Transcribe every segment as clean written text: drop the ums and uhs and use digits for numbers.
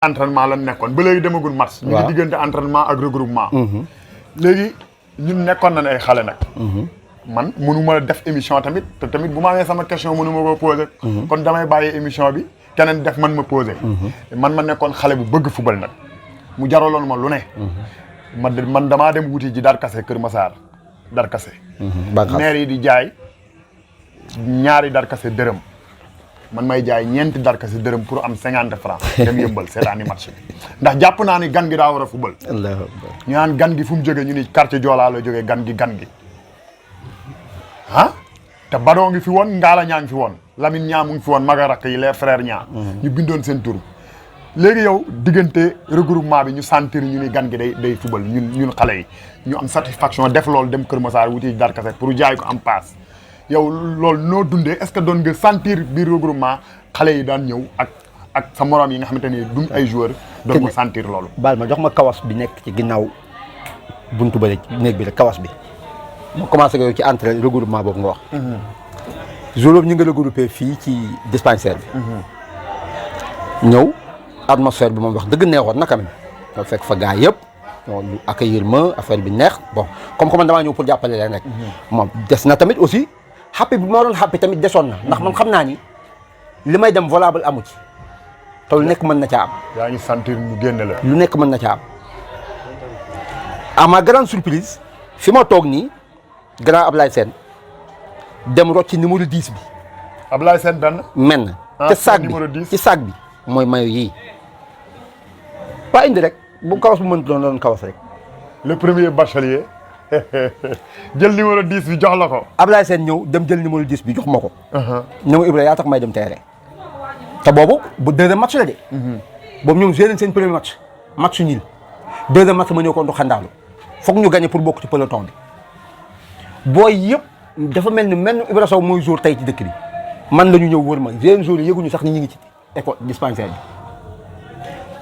entraînement la nekkoon ba léegi demagul match. ñu ngi diggante entraînement ak regroupement. léegi ñun nekkoon nañ ay xale nag. man mënuma def émission tamit te tamit bu ma amee sama question mënuma ko posé. kon damay bàyyi émission bi keneen def man ma posé. man ma nekkoon xale bu bëgg football nag mu jaraloon ma lu ne. man damaa dem wuti ji Darkase Kër Massar Darkase. maire yi di jaay ñaari Darkase dërëm. man may jaay ñeenti Darkase dërëm pour am 50 francs dem yëmbal seetaani match bi ndax jàpp naa ni gan gi daa war a football. ñu naan gan gi fu mu jógee ñu ni quartier Joola la jógee gan gi ah te Badoo ngi fi woon Ngala ñaa ngi fi woon Lamine ñaa mu ngi fi woon maga rakk yi les frères ñaa ñu bindoon seen tur léegi yow diggante regroupement bi ñu sentir ñu ni gan gi day football ñun xale yi ñu am satisfaction def loolu dem Kër Massar wuti Darkase pour jaay ko am paas yow loolu noo dundee est-ce que doon nga sentir biir regroupement xale yi daan ñëw ak sa morom yi nga xamante ni duñ ay joueurs doon nga sentir loolu baal ma jox ma kawas bi nekk ci ginnaaw buntu bële néeg bi rek kawas bi ma commencé yow ci entrée regroupement boobu nga wax jour ñu nga regroupé fii ci dispensaire bi ñëw atmosphère bi moom wax dëgg neexoon na quand même ma fekk fa gars yëpp ñu accueillir ma affaire bi neex bon comme que man damaa ñëw pour jàppale leen rek moom des na tamit aussi happy bi ma doon happy tamit desoon na ndax man xam naa ni li may dem volable amu ci te lu nekk mën na caa am. yaa ngi sentir ñu génne la. lu nekk mën na caa am à ma grande surprise fi ma toog nii grand Ablaye Sène dem rocc ci numéro 10 bi. Ablaye Sène benn. men te saag bi ci saag bi mooy mayo yii pas indi rek bu kawas bu mënti doon kawas rek. le premier bachelier jël numéro 10 bi jox la ko. Ablaye Sène ñëw dem jël numéro 10 bi jox ma ko. ne ma Ibra yaa tax may dem terrain. te boobu bu deuxième match la de. boobu ñoom joué nañ seen premier match nul. deuxième match ma ñëw ko ndu xandaalu foog ñu gagné pour bokk ci peloton bi. booy yëpp dafa mel ni Ibra Sow mooy jour tey ci dëkk bi man la ñu ñëw wër ma yeneen jour yi yëguñu sax ni ñu ngi ci école dispensaire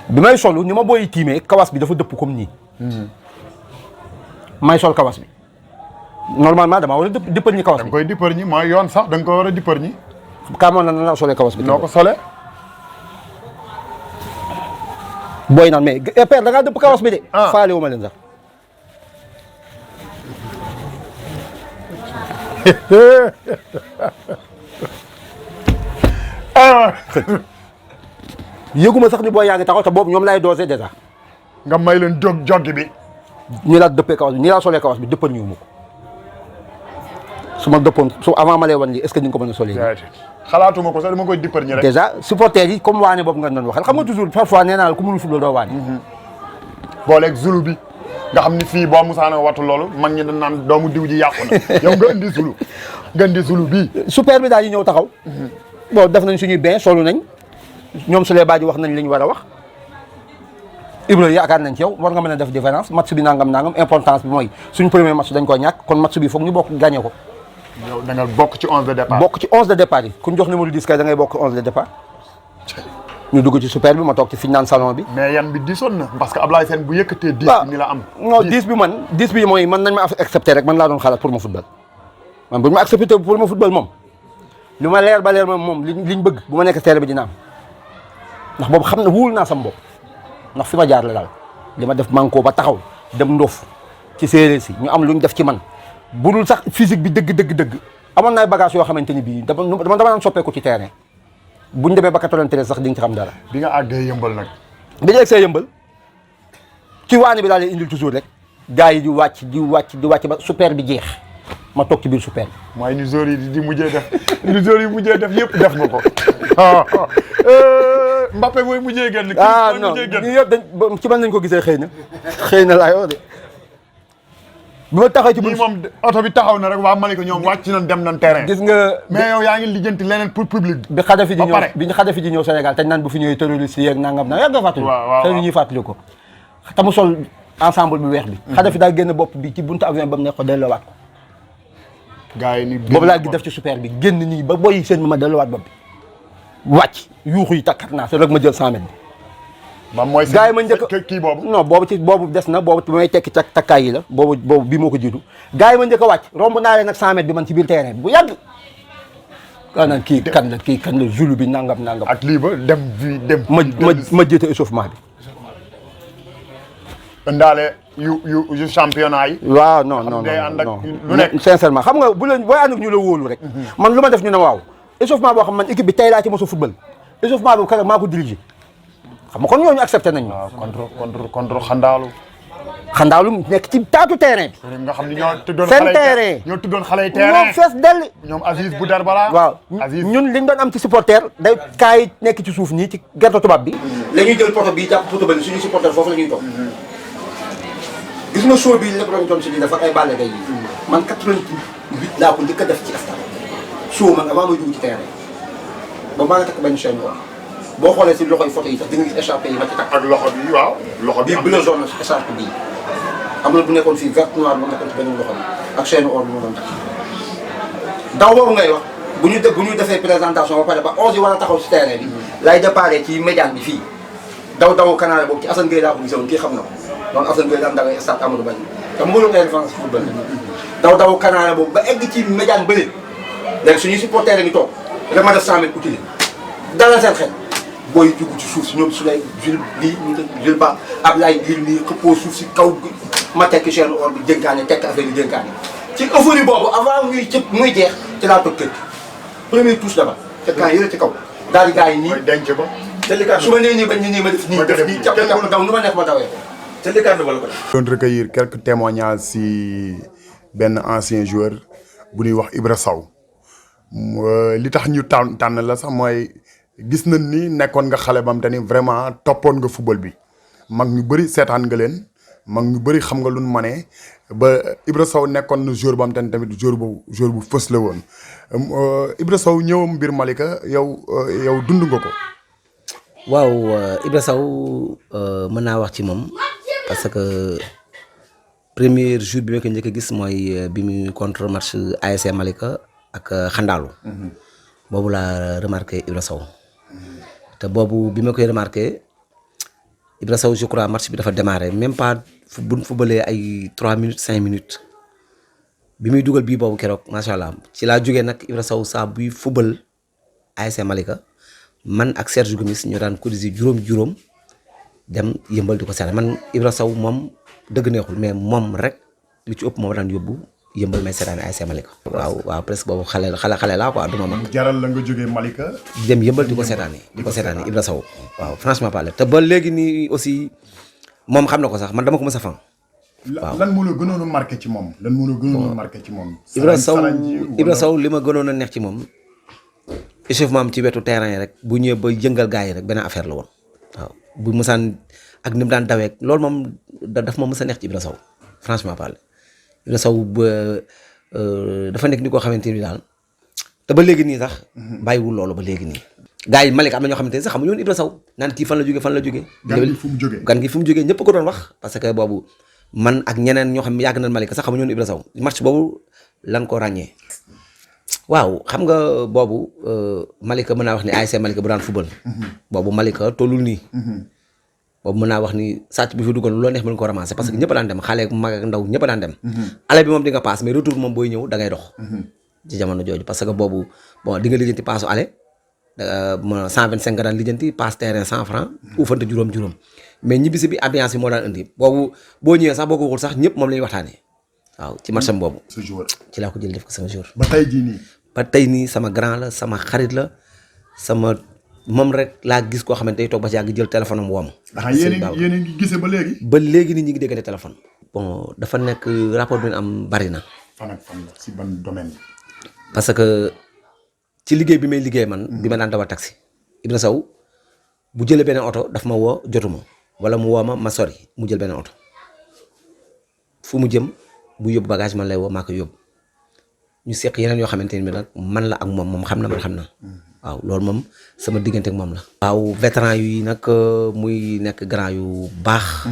bi may solu ni ma booy tiimee kawas bi dafa dëpp comme nii. may sol kawas bi normalement dama war a dippar ñi kawas bi. da nga koy dippar ñi mooy yoon sax da nga ko war a dippar ñi. kaamoon na nan la solee kawas bi. noo ko solee. booy naan mais père da ngaa dëpp kawas bi de. faale wu ma leen sax. yëguma sax ni booy yaa ngi taxaw te boobu ñoom laay dosé déjà. nga may leen joggi bi. ñi laa dëppee kawas bi ñi laa solee kawas bi dëppal ñu ma ko su ma dëppoon su avant ma lay wan lii est-ce que ni nga ko mën a solee. xalaatuma ko sax dama koy dippar ñi rek. déjà supporters yi comme waane boobu nga doon waxal xam nga toujours parfois nee naa la ku mënul football doo waane. booleeg zulu bi nga xam ni fii boo musaana wattu loolu mag ñi dañ naan doomu diw ji yàqu na yow nga indi zulu bii. super bi daal di ñëw taxaw. bon def nañ suñuy bain solu nañ ñoom Souley Badji wax nañ li ñu war a wax. Ibra yaakaar nañ ci yow war nga mën a def différence match bi nangam importance bi mooy suñ premier match dañ ko ñàkk kon match bi foog ñu bokk gagné ko. yow da nga bokk ci 11 de départ. bokk ci 11 de départ yi ku ñu jox numéro 10 kay da ngay bokk 11 de départ. ñu dugg ci super bi ma toog ci fi ñu naan salon bi. mais yan bi disoon na parce que Ablaye Sène bu yëkkatee 10 bi ni la am. non 10 bi mooy man nañ ma accepté rek man laa doon xalaat pour ma football. man bu ñu ma accepté pour ma football moom li ma leer ba leer moom liñ bëgg bu ma nekk terrain bi dina am ndax boobu xam ne wóolu naa sama bopp ndax fi ma jaar la daal li ma def manko ba taxaw dem ndof ci séeréer si ñu am lu ñu def ci man budul sax physique bi dëgg amoon naay bagage yoo xamante ni bii dama daan soppeeku ci terrain bu ñu demee ba 93 sax di nga ci xam dara. bi nga àggee yëmbal nag. bi ñu egg see yëmbal ci waane bi laa lay indil toujours rek gars yi di wàcc ba super bi jeex ma toog ci biir super bi. mooy ni joueurs yi di mujjee def ni joueurs yi mujjee def yëpp def nga ko. Mbappé mooy mujjee génn. Non ñii yëpp dañ ci man nañ ko gisee xëy na laa yoo de. bi ma taxaw ci biir moom oto bi taxaw na rek waa Malika ñoom wàcc nañ dem nañ terrain. gis nga mais yow yaa ngi lijjanti leneen pour public bi Xadafi di ñëw Sénégal te naan bu fi ñëwee terroriste yeeg nangam na yàgg nga fàttali. waaw xëy na ñuy fàttali ko. te mu sol ensemble bu weex bi. Xadafi daa génn bopp bi ci buntu avion ba mu nekk ko delloowaat ko. gars yi ni boobu laa gi def ci super bi génn nii ba boy seen ma delloowaat bopp bi wàcc yuuxu yi takkat naa te rek ma jël 100 mètres bi. man mooy gars yi ma njëkk kii boobu. non boobu des na boobu bi may tekki takkaay yi la boobu bii moo ko jiitu gars yi ma njëkk a wàcc romb naa leen nag 100 mètres bi man ci biir terrain bi bu yàgg naan kii kan la Zulu bi nangam. ak lii ba dem vi dem. ma jiite échauffement bi. indaale yu championnat yi. waaw non lu nekk sincèrement xam nga bu leen booy ànd ak ñu la wóolu rek. man lu ma def ñu ne waaw. échauffement boo xam man équipe bi tey laa ci mos a football échauffement bi keroog maa ko dirigé xam nga kon ñooñu accepté nañ ma. waaw contre xandaalu. nekk ci taatu terrain bi. nga xam ni ñoo tuddoon seen terrain ñoo tuddoon xale yi terrain ñoom fees dell. ñoom Aziz bu Darbala. waaw ñun liñ doon am ci supporter day kaay nekk ci suuf nii ci gerte tubaab bi. la ñuy jël poto bi jàpp poto ba suñu supporter foofu la ñuy toog. gis nga show bi lépp lañ doon si lii dafa ay bàlle day yi. man 88 laa ko njëkk a def ci stade. show man avant may dugg ci terrain ba maa ngi takk benn chaîne boo xoolee si loxoy photo yi sax di nga gis écharpe yi ma ci takk. ak loxo bi waaw. loxo bi bleu jaune écharpe bii. am na bu nekkoon fii vert noir bu nekkoon ci beneen loxo bi ak chaîne or bi ma doon takk. daw boobu ngay wax bu ñu defee présentation ba pare ba 11 yi war a taxaw si terrain bi. lay déparé ci médiane bi fii. daw kanaare boobu ci Assane Gueye laa ko gisoon kii xam na ko noonu Assane Gueye daan dawee stade Amadou Barry te mu mënul référence football daw kanaare boobu ba egg ci médiane bële léegi suñuy supporter ngi toog vraiment def 100 mètres utile dalal seen xel booy dugg ci suuf si ñoom su lay Jules Ba Ablaye Lir nii xëppoo suuf si kaw ma tekk chaîne or bi jënkaane tekk affaire yi jënkaane ci euphorie boobu avant muy jeex ci laa toog kër première touche d'abord te camp yële ci kaw daal di gars yi nii denc ba su ma nee nii bañ nii ma def nii jàpp daw nu ma nekk ma dawee ko te li wala ko def. doon recueillir quelques témoignages si benn ancien joueur bu ñuy wax Ibra Sow li tax ñu tànn la sax mooy gis nañ ni nekkoon nga xale bam te ni vraiment toppoon nga football bi mag ñu bëri seetaan nga leen mag ñu bëri xam nga lu nu manee ba Ibra Sow nekkoon na joueur bam te ni tamit joueur bu fës la woon Ibra Sow ñëwam biir Malika yow dund nga ko. waaw Ibra Sow mën naa wax ci moom parce que premier jour bi ma ko njëkk a gis mooy bi mu contre match ASC Malika ak Xandaalu boobu laa remarqué Ibra Sow te boobu bi ma koy remarqué Ibra Sow je crois match bi dafa démarré même pas buñ fubalee ay 3 minutes 5 minutes bi muy dugal bii boobu keroog macha allah ci laa jógee nag Ibra Sow saa buy fubal ASC Malika man ak Serge Gomis ñoo daan cotiser juróom dem yëmbal di ko seetaan man Ibra Sow moom dëgg neexul mais moom rek li ci ëpp moom daan yóbbu yëmbal may seetaan ASC Malika. waaw presque boobu xale laa quoi du ma mag. jaral la nga jógee Malika. dem yëmbal di ko seetaani Ibra Sow waaw franchement parler te ba léegi nii aussi moom xam na ko sax man dama ko mës a fan. waaw lan moo la gënoon a marqué ci moom. Ibra Sow li ma gënoon a neex ci moom. échauffement am ci wetu terrain yi rek bu ñëwee ba yëngal gars yi rek benn affaire la woon waaw bu mësaan ak ni mu daan dawee loolu moom daf ma mës a neex ci Ibra Sow franchement parler Ibra Sow dafa nekk ni koo xamante ni daal te ba léegi nii sax bàyyiwul loolu ba léegi nii gars yi Malika am na ñoo xamante ne sax xamuñu woon Ibra Sow naan kii fan la jógee gan gi fu mu jógee ñëpp ko doon wax parce que boobu man ak ñeneen ñoo xam ne yàgg nañ Malika sax xamuñu woon Ibra Sow match boobu lan ko ràññee waaw xam nga boobu Malika mën naa wax ni ASC Malika bu daan football. boobu Malika tollul nii. boobu mën naa wax ni sàcc bi fi duggoon loo neex mën ko ramasser parce que ñëpp daan dem xale mag ak ndaw ñëpp daan dem. ale bi moom di nga paas mais retour moom booy ñëw da ngay dox. ci jamono jooju parce que boobu bon di nga lijjanti paasu ale 125 nga daan lijjanti paas terrain 100 francs uufante juróom mais ñibbisi bi ambiance bi moo daan indi boobu boo ñëwee sax boo ko waxul sax ñëpp moom la ñuy waxtaanee. waaw ci match am boobu. ci laa ko jël def ko sama jour. ba tey nii sama grand la sama xarit la sama moom rek laa gis koo xamante day toog ba ci yàgg jël téléphone am woom. yéen a ngi gisee ba léegi. ba léegi nii ñu ngi déggante téléphone. bon dafa nekk rapport bi am bari na. fan ak fan la si ban domaine. parce que ci liggéey bi may liggéey man. bi ma daan dawal taxi. Ibra Sow bu jëlee beneen oto daf ma woo jotuma wala mu woo ma sori mu jël beneen oto fu mu jëm. bu yóbbu bagage man lay woo maa ko yóbbu ñu seq yeneen yoo xamante ni nag man la ak moom xam na man xam na waaw loolu moom sama diggante ak moom la. waaw vétéran yi nag muy nekk grand yu baax.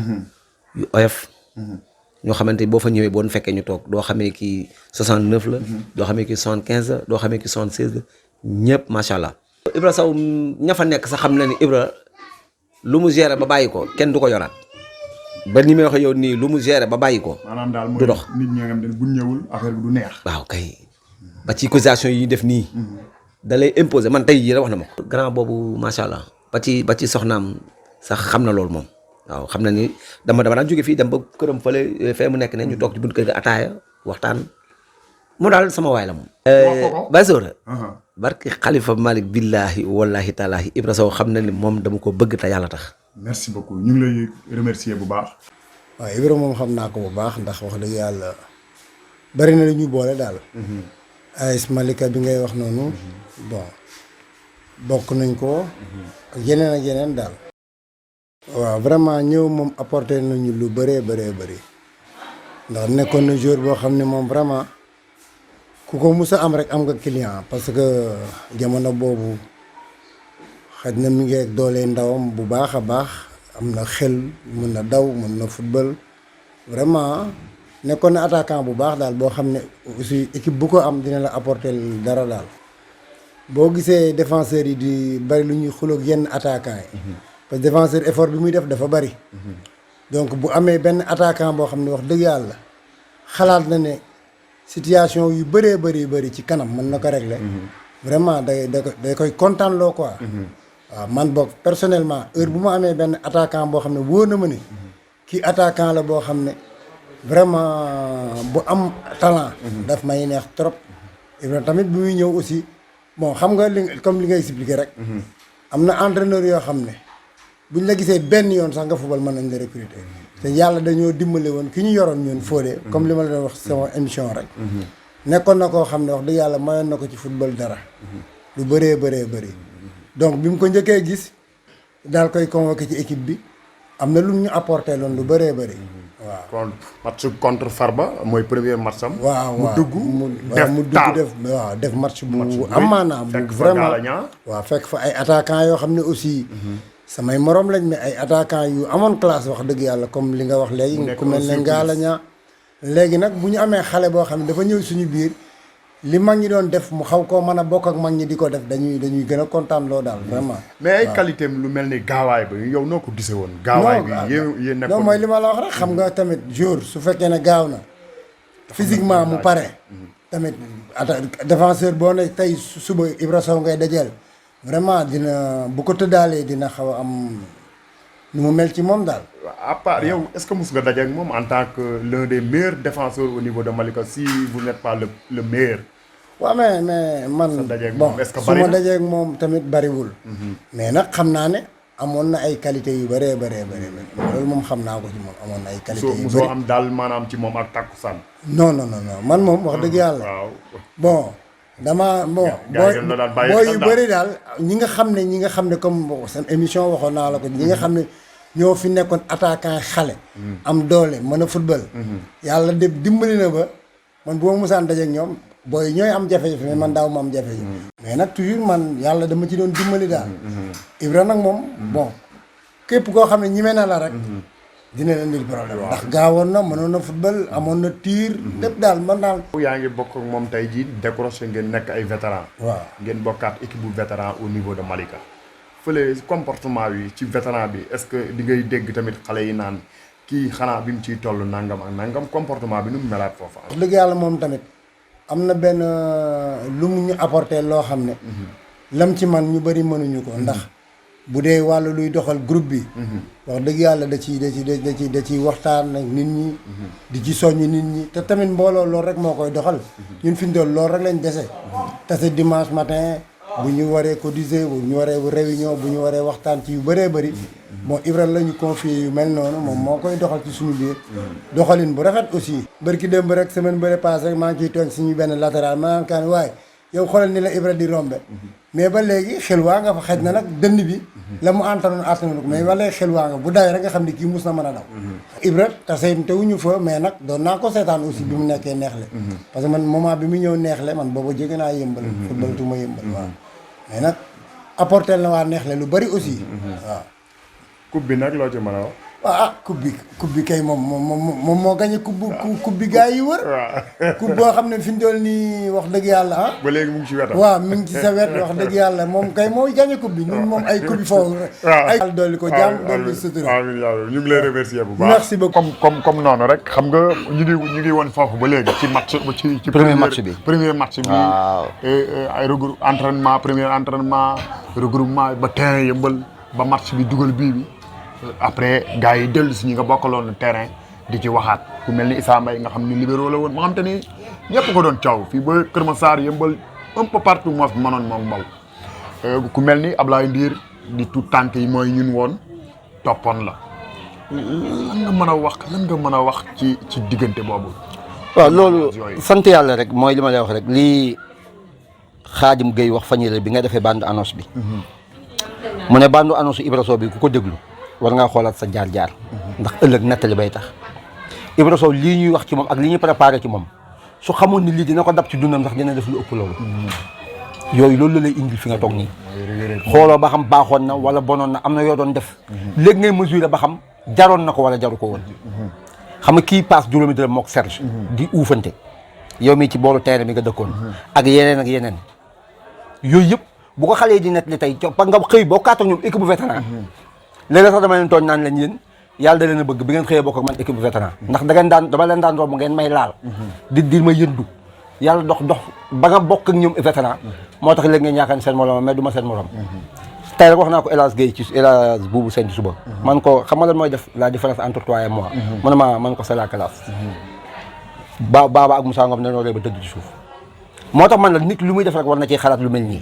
yu oyof. ñoo xamante boo fa ñëwee boo fekkee ñu toog doo xamee kii 69 la. doo xamee kii 75 la doo xamee kii 76 la ñëpp macha allah. Ibra Sow ña fa nekk sax xam na ni Ibra lu mu gérer ba bàyyi ko kenn du ko yoraat. ba ni may wax yow nii lu mu gérer ba bàyyi ko. maanaam daal du dox nit ñi nga xam ne bu ñëwul affaire bi du neex. waaw kay ba ci causation yi ñu def nii. da lay imposer man tey jii rek wax na ma ko. grand boobu macha allah ba ci soxnaam sax xam na loolu moom waaw xam na ni dama daan jóge fii dem ba këram fële fee mu nekk ne ñu toog ci bunt kër ga ataaya waxtaan mu daal sama waay la moom. Baye Sora. barki Xalifa Malick billahi wallahi taalaahi Ibra Sow xam na ni moom dama ko bëgg te yàlla tax. merci beaucoup ñu ngi lay remercier bu baax. waaw Ibra moom xam naa ko bu baax ndax wax dëgg yàlla bari na lu ñu boole daal. AS Malika bi ngay wax noonu. bon bokk nañ ko. ak yeneen daal. waaw vraiment ñëw moom apporté nañu lu bëree bëri ndax nekkoon na joueur boo xam ne moom vraiment ku ko mus a am rek am nga client parce que jamono boobu xaj na mi ngi ak doole ndawam bu baax a baax am na xel mën na daw mën na football vraiment nekkoon na attaquant bu baax daal boo xam ne aussi équipe bu ko am dina la apporter dara daal boo gisee défenseurs yi di bari lu ñuy xuloog yenn attaquant yi parce que défenseur effort bi muy def dafa bari donc bu amee benn attaquant boo xam ne wax dëgg yàlla xalaat na ne situation yu bëree bëri ci kanam mën na ko régler vraiment day koy kontaan loo quoi waaw man boog personnellement heure bu ma amee benn attaquant boo xam ne wóor na ma ne kii attaquant la boo xam ne vraiment bu am talent daf may neex trop Ibrahima tamit bu muy ñëw aussi bon xam nga comme li nga expliqué rek am na entraîneur yoo xam ne buñ la gisee benn yoon sax nga football mën nañ la recruter te yàlla dañoo dimbale woon ki ñu yoroon ñun Fodé comme li ma la doon wax sama émission rek nekkoon na koo xam ne wax dëgg yàlla mayoon na ko ci football dara lu bëree bëri donc bi mu ko njëkkee gis daal koy convoqué ci équipe bi am na lu ñu apporté loon lu bëree bëri waaw kon match contre Farba mooy premier match am. waaw mu dugg def match bu am maanaam bu vraiment waaw fekk fa ay attaquants yoo xam ne aussi samay morom lañ mais ay attaquants yu amoon classe wax dëgg yàlla comme li nga wax léegi ku mel ne Ngalla Niang léegi nag bu ñu amee xale boo xam ne dafa ñëw suñu biir li mag ñi doon def mu xaw koo mën a bokk ak mag ñi di ko def dañuy gën a kontaan loo daal vraiment. mais ay qualité am lu mel ni gaawaay ba yow noo ko gisee woon. gaawaay bi yéen nekkoon non mooy li ma la wax rek xam nga tamit jour su fekkee ne gaaw na physiquement mu pare tamit défenseur boo ne tey suba Ibra Sow ngay dajeel vraiment dina bu ko tëddaalee dina xaw a am nu mu mel ci moom daal. à part yow est-ce que mos nga daje ak moom en tant que l'un des meilleurs défenseurs au niveau de Malika si vous n'êtes pas le meilleur. waaw mais man bon su ma dajee ak moom tamit bariwul. mais nag xam naa ne amoon na ay qualités yu bëree loolu moom xam naa ko ci moom amoon na ay qualités yu bëri mosoo am daal maanaam ci moom ak takkusaan. non man moom wax dëgg yàlla. waaw bon booy yu bëri daal ñi nga xam ne comme seen émission waxoon naa la ko ñi nga xam ne ñoo fi nekkoon attaquant xale. am doole mën a football. yàlla de dimbali na ba man bu ma musaan dajeek ñoom booy ñooy am jafe-jafe mais man daaw ma am jafe-jafe. mais nag toujours man yàlla dama ci doon dimbali daal. Ibra nag moom bon képp koo xam ne ñime na la rek. dina leen indil problème ndax gaawoon na mënoon na football amoon na tir. lépp daal man daal. yaa ngi bokk ak moom tey jii décroché ngeen nekk ay vétéran. waaw ngeen bokkaat équipe bu vétéran au niveau de Malika. fële comportement yi ci vétéran bi est-ce que di ngay dégg tamit xale yi naan kii xanaa bi mu ciy toll nangam ak nangam comportement bi nu mu melaat foofu. wax dëgg yàlla moom tamit am na benn lu mu ñu apporté loo xam ne. lam ci man ñu bëri mënuñu ko ndax. bu dee wàllu luy doxal groupe bi. wax dëgg yàlla da ciy waxtaan ak nit ñi. di ci soññ nit ñi te tamit mbooloo loolu rek moo koy doxal. ñun fi ñu doon loolu rek lañ dese. tase dimanche matin bu ñu waree cotiser bu ñu waree réunion bu ñu waree waxtaan ci yu bëree bëri. bon Ibra la ñu confier yu mel noonu moom moo koy doxal ci suñu biir. doxalin bu rafet aussi. bërki démb rek semaine bëre paase rek maa ngi ciy tooñ suñu benn latéral ma naan kaan waaye yow xoolal ni la Ibra di rombe mais ba léegi xel waa nga fa xej na nag dënn bi la mu antanoon attanu ko mais ba léegi xel waa nga bu dawee rek nga xam ne kii mus na mën a daw Ibra tase te wuñu fa mais nag doon naa ko seetaan aussi bi mu nekkee neexle parce que man moment bi mu ñëw neexle man booba jóge naa yëmbal football tuma yëmbal waaw mais nag apporter na waa neexle lu bari aussi waaw coupe bi nag loo ci mën a wax coupe bi kay moom moo gagné coupe bi gars yi wër. waaw coupe boo xam ne fi ñu toll nii wax dëgg yàlla ah. ba léegi mu ngi ci wetam. waaw mi ngi ci sa wet wax dëgg yàlla moom kay mooy gagné coupe bi ñun moom ay coupe yi foofu. waaw ay dolli ko jàmm dolli sutura. amiin amiin ñu ngi lay remercier bu baax. merci beaucoup. comme noonu rek xam nga ñu ngi woon foofu ba léegi ci match ci premier match bi. premier match bi. waaw ay entraînement premier entraînement regroupement ba terrain yëmbal ba match bi dugal bii bi. après gars yi dellu si ñi nga bokkaloon terrain di ci waxaat ku mel ni Issa Mbaye nga xam ni libéro la woon moo xam te ni ñëpp ko doon caaw fii ba Kër Massar yëmbal un peu partout moo fi mënoon moom mbaw ku mel ni Ablaye Ndiir di tout tànk yi mooy ñun woon toppoon la lan nga mën a wax ci diggante boobu. waaw loolu sant yàlla rek mooy li ma lay wax rek lii Khadim Gueye wax fan yii bi nga defee bande annonce bi. mu ne bande annonce Ibra Sow bi ku ko déglu. war ngaa xoolaat sa jaar-jaar ndax ëllëg nettali bay tax Ibra Sow lii ñuy wax ci moom ak li ñuy préparé ci moom su xamoon ni lii dina ko dab ci dundam ndax dina def lu ëpp loolu yooyu loolu la lay indil fi nga toog nii xooloo ba xam baaxoon na wala bonoon na am na yoo doon def léegi ngay mesurer ba xam jaroon na ko wala jaru ko woon xam nga kii passe juróomi dërëm mook Serge di uufante yow mii ci boolu terrain bi nga dëkkoon ak yeneen yooyu yëpp bu ko xalee di nettali tey ba nga xëy boo kaatoo ñoom équipe bu vétéran léegi sax dama leen tooñ naan leen yéen yàlla da leen a bëgg bi ngeen xëyee bokk ak man équipe vétéran ndax dama leen daan romb ngeen may laal di ma yëndu yàlla dox ba nga bokk ak ñoom vétéran moo tax léegi ngeen yaakaar ni seen morom mais du ma seen morom tey rek wax naa ko El Hadj Gueye ci El Hadj Boubou Sène ci suba man ko xam nga lan mooy def la différence entre toi et moi man ko c'est la classe Baba ak Moussa Ngom dañoo ree ba tëdd ci suuf moo tax man la nit lu muy def rek war na ci xalaat lu mel nii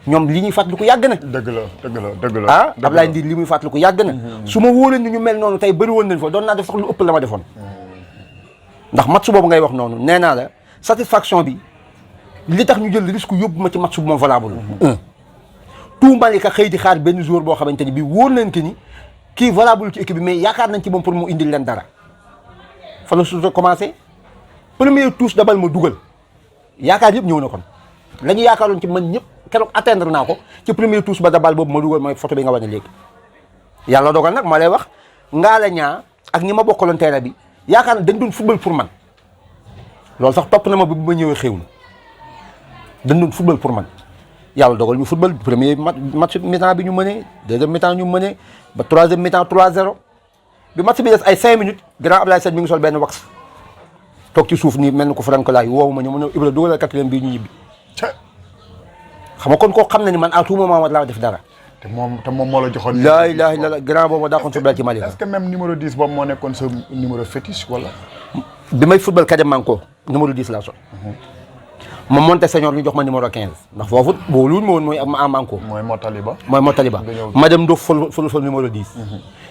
ñoom li ñuy fàttaliku yàgg na dëgg la ah Ablaye Ndir li muy fàttaliku yàgg na su ma wóoleen ni ñu mel noonu tey bëri woon nañ fa doon naa def sax lu ëpp la ma defoon ndax match boobu ngay wax noonu nee naa la satisfaction bi li tax ñu jël risque yóbbu ma ci match bu moom valable tout Malika xëy di xaar benn joueur boo xamante ni bii wóor nañ que ni kii valable ci équipe bi mais yaakaar nañ ci moom pour mu indil leen dara fa la suuta commencé première touche dabal ma dugal yaakaar yëpp ñëw na kon la ñu yaakaaroon ci man ñëpp keroog atteindre naa ko ci première touche ba dabal boobu ma dugal mooy photo bi nga wane léegi yàlla dogal nag ma lay wax ngaa la ñaa ak ñi ma bokkaloon terrain bi yaakaar na dañ doon football pour man loolu sax topp na ma bi ma ñëwee xéwlu dañ doon football pour man yàlla dogal ñu football premier match mi-temps bi ñu mënee deuxième mi-temps ñu mënee ba troisième mi-temps 3-0 bi match bi des ay 5 minutes grand Ablaye Sène mi ngi sol benn wax toog ci suuf nii mel ni ko Franck laay woowu ma ñu mu ne Ibra dugalal quatrième bii ñu ñibbi xam nga kon koo xam na ni man à tout moment laa def dara. te moom moo la joxoon. laa ilaaha illallaah grand boobu daa kon football ci Mali la. est-ce que même numéro 10 boobu moo nekkoon sa numéro fétiche wala. bi may football Kaja Manko numéro 10 laa sol. ma monté senior ñu jox ma numéro 15 ndax foofu boobu lu ma woon mooy am Manko. mooy Motaliba. ma dem Ndof fol numéro 10.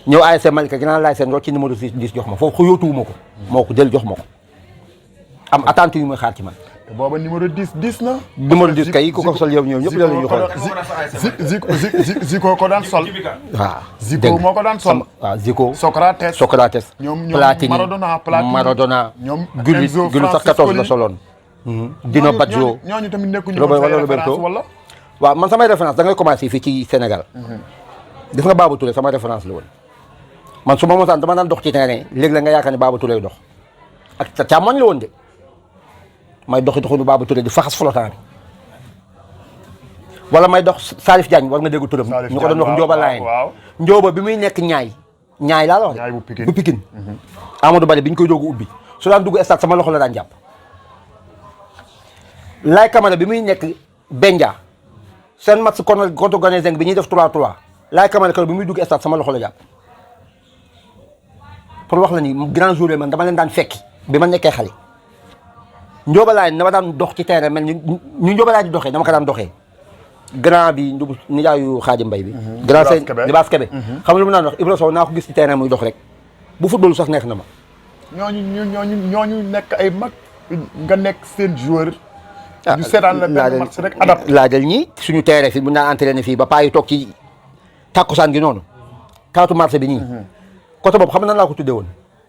ñëw ASC Malika ginnaaw laay seen rocc ci numéro 10 jox ma foofu xëyootuwuma ko. moo ko jël jox ma ko. am attente yu muy xaar ci man. te booba numéro 10 na. numéro 10 kay ku ko sol yow ñoom ñëpp la ñuy xool. Ziko ko daan sol. waaw Ziko moo ko daan sol. waaw Ziko. Socrates. ñoom Platini Maradona. ñoom Gulli sax 14 la soloon. Dino Baggio. ñooñu tamit nekkuñu woon say référence wala. waaw man samay référence da ngay commencé fii ci Sénégal. gis nga Babou Touré sama référence la woon. man su ma mosaan dama daan dox ci terrain léegi la nga yaakaar ne Babou Touré dox ak sa càmmoñ la woon de. may doxi doxinu Babou Touré di faxas flottant bi wala may dox Salif Diagne war nga dégg turam ñu ko doon wax Njóoba Laayeen Njóoba bi muy nekk ñaay laa la wax de bu Pikine Amadou Bari bi ñu koy doogu ubbi su daan dugg stade sama loxo la daan jàpp Laay Camara bi muy nekk Benja seen match contre Ganéseng bi ñuy def 3-3 Laay Camara bi muy dugg stade sama loxo la jàpp pour wax la ni grand jour man dama leen daan fekki bi ma nekkee xale Njóoba Laay dama daan dox ci terrain mel ni ñu Njóoba Laay di doxee dama ko daan doxee grand bi ndugu nijaayu Xaadim Mbay bi grand seen Libaas Kebe xam nga lu mu naan wax Ibra Sow naa ko gis ci terrain muy dox rek bu football sax neex na ma ñooñu nekk ay mag nga nekk seen joueur ñu seetaan la benn match rek adapté laajal ñi suñu terrain fi bu ñu daan entraîné fii ba paa yi toog ci tàkkusaan gi noonu kaatu marché bi ñii côté boobu xam na nan laa ko tuddee woon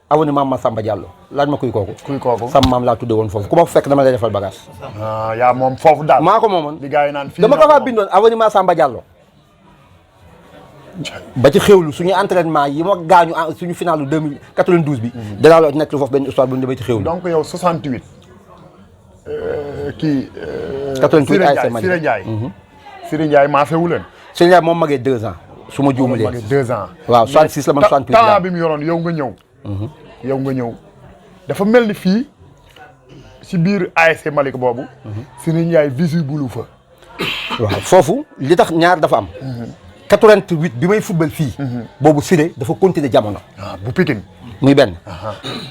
avenue Maam Massamba Diallo laaj ma kuy kooku. sama maam laa tudde woon foofu ku ma fekk dama lay defal bagage. yaa moom foofu daal. maa ko moomoon li gars yi naan fii dama ko faa bindoon avenue Massamba Diallo ba ci xewlu suñu entraînement yi ma gaañu suñu finalu 2092 bi. danaa la nekk foofu benn histoire bu ñu demee ci xewlu. donc yow 68. kii. 88 ASC Malika Siré Ndiaye. Siré Ndiaye maase wu leen. Siré Ndiaye moom magee 2 ans su ma juumulee. magee 2 ans. waaw 66 la man 68 temps bi mu yoroon yow nga ñëw. yow nga ñëw dafa mel ni fii si biir ASC Malika boobu. Siré Ndiaye visible fa. waaw foofu li tax ñaar dafa am. 88 bi may football fii. boobu Siré dafa continuer jamono. waaw bu Pikine. muy benn.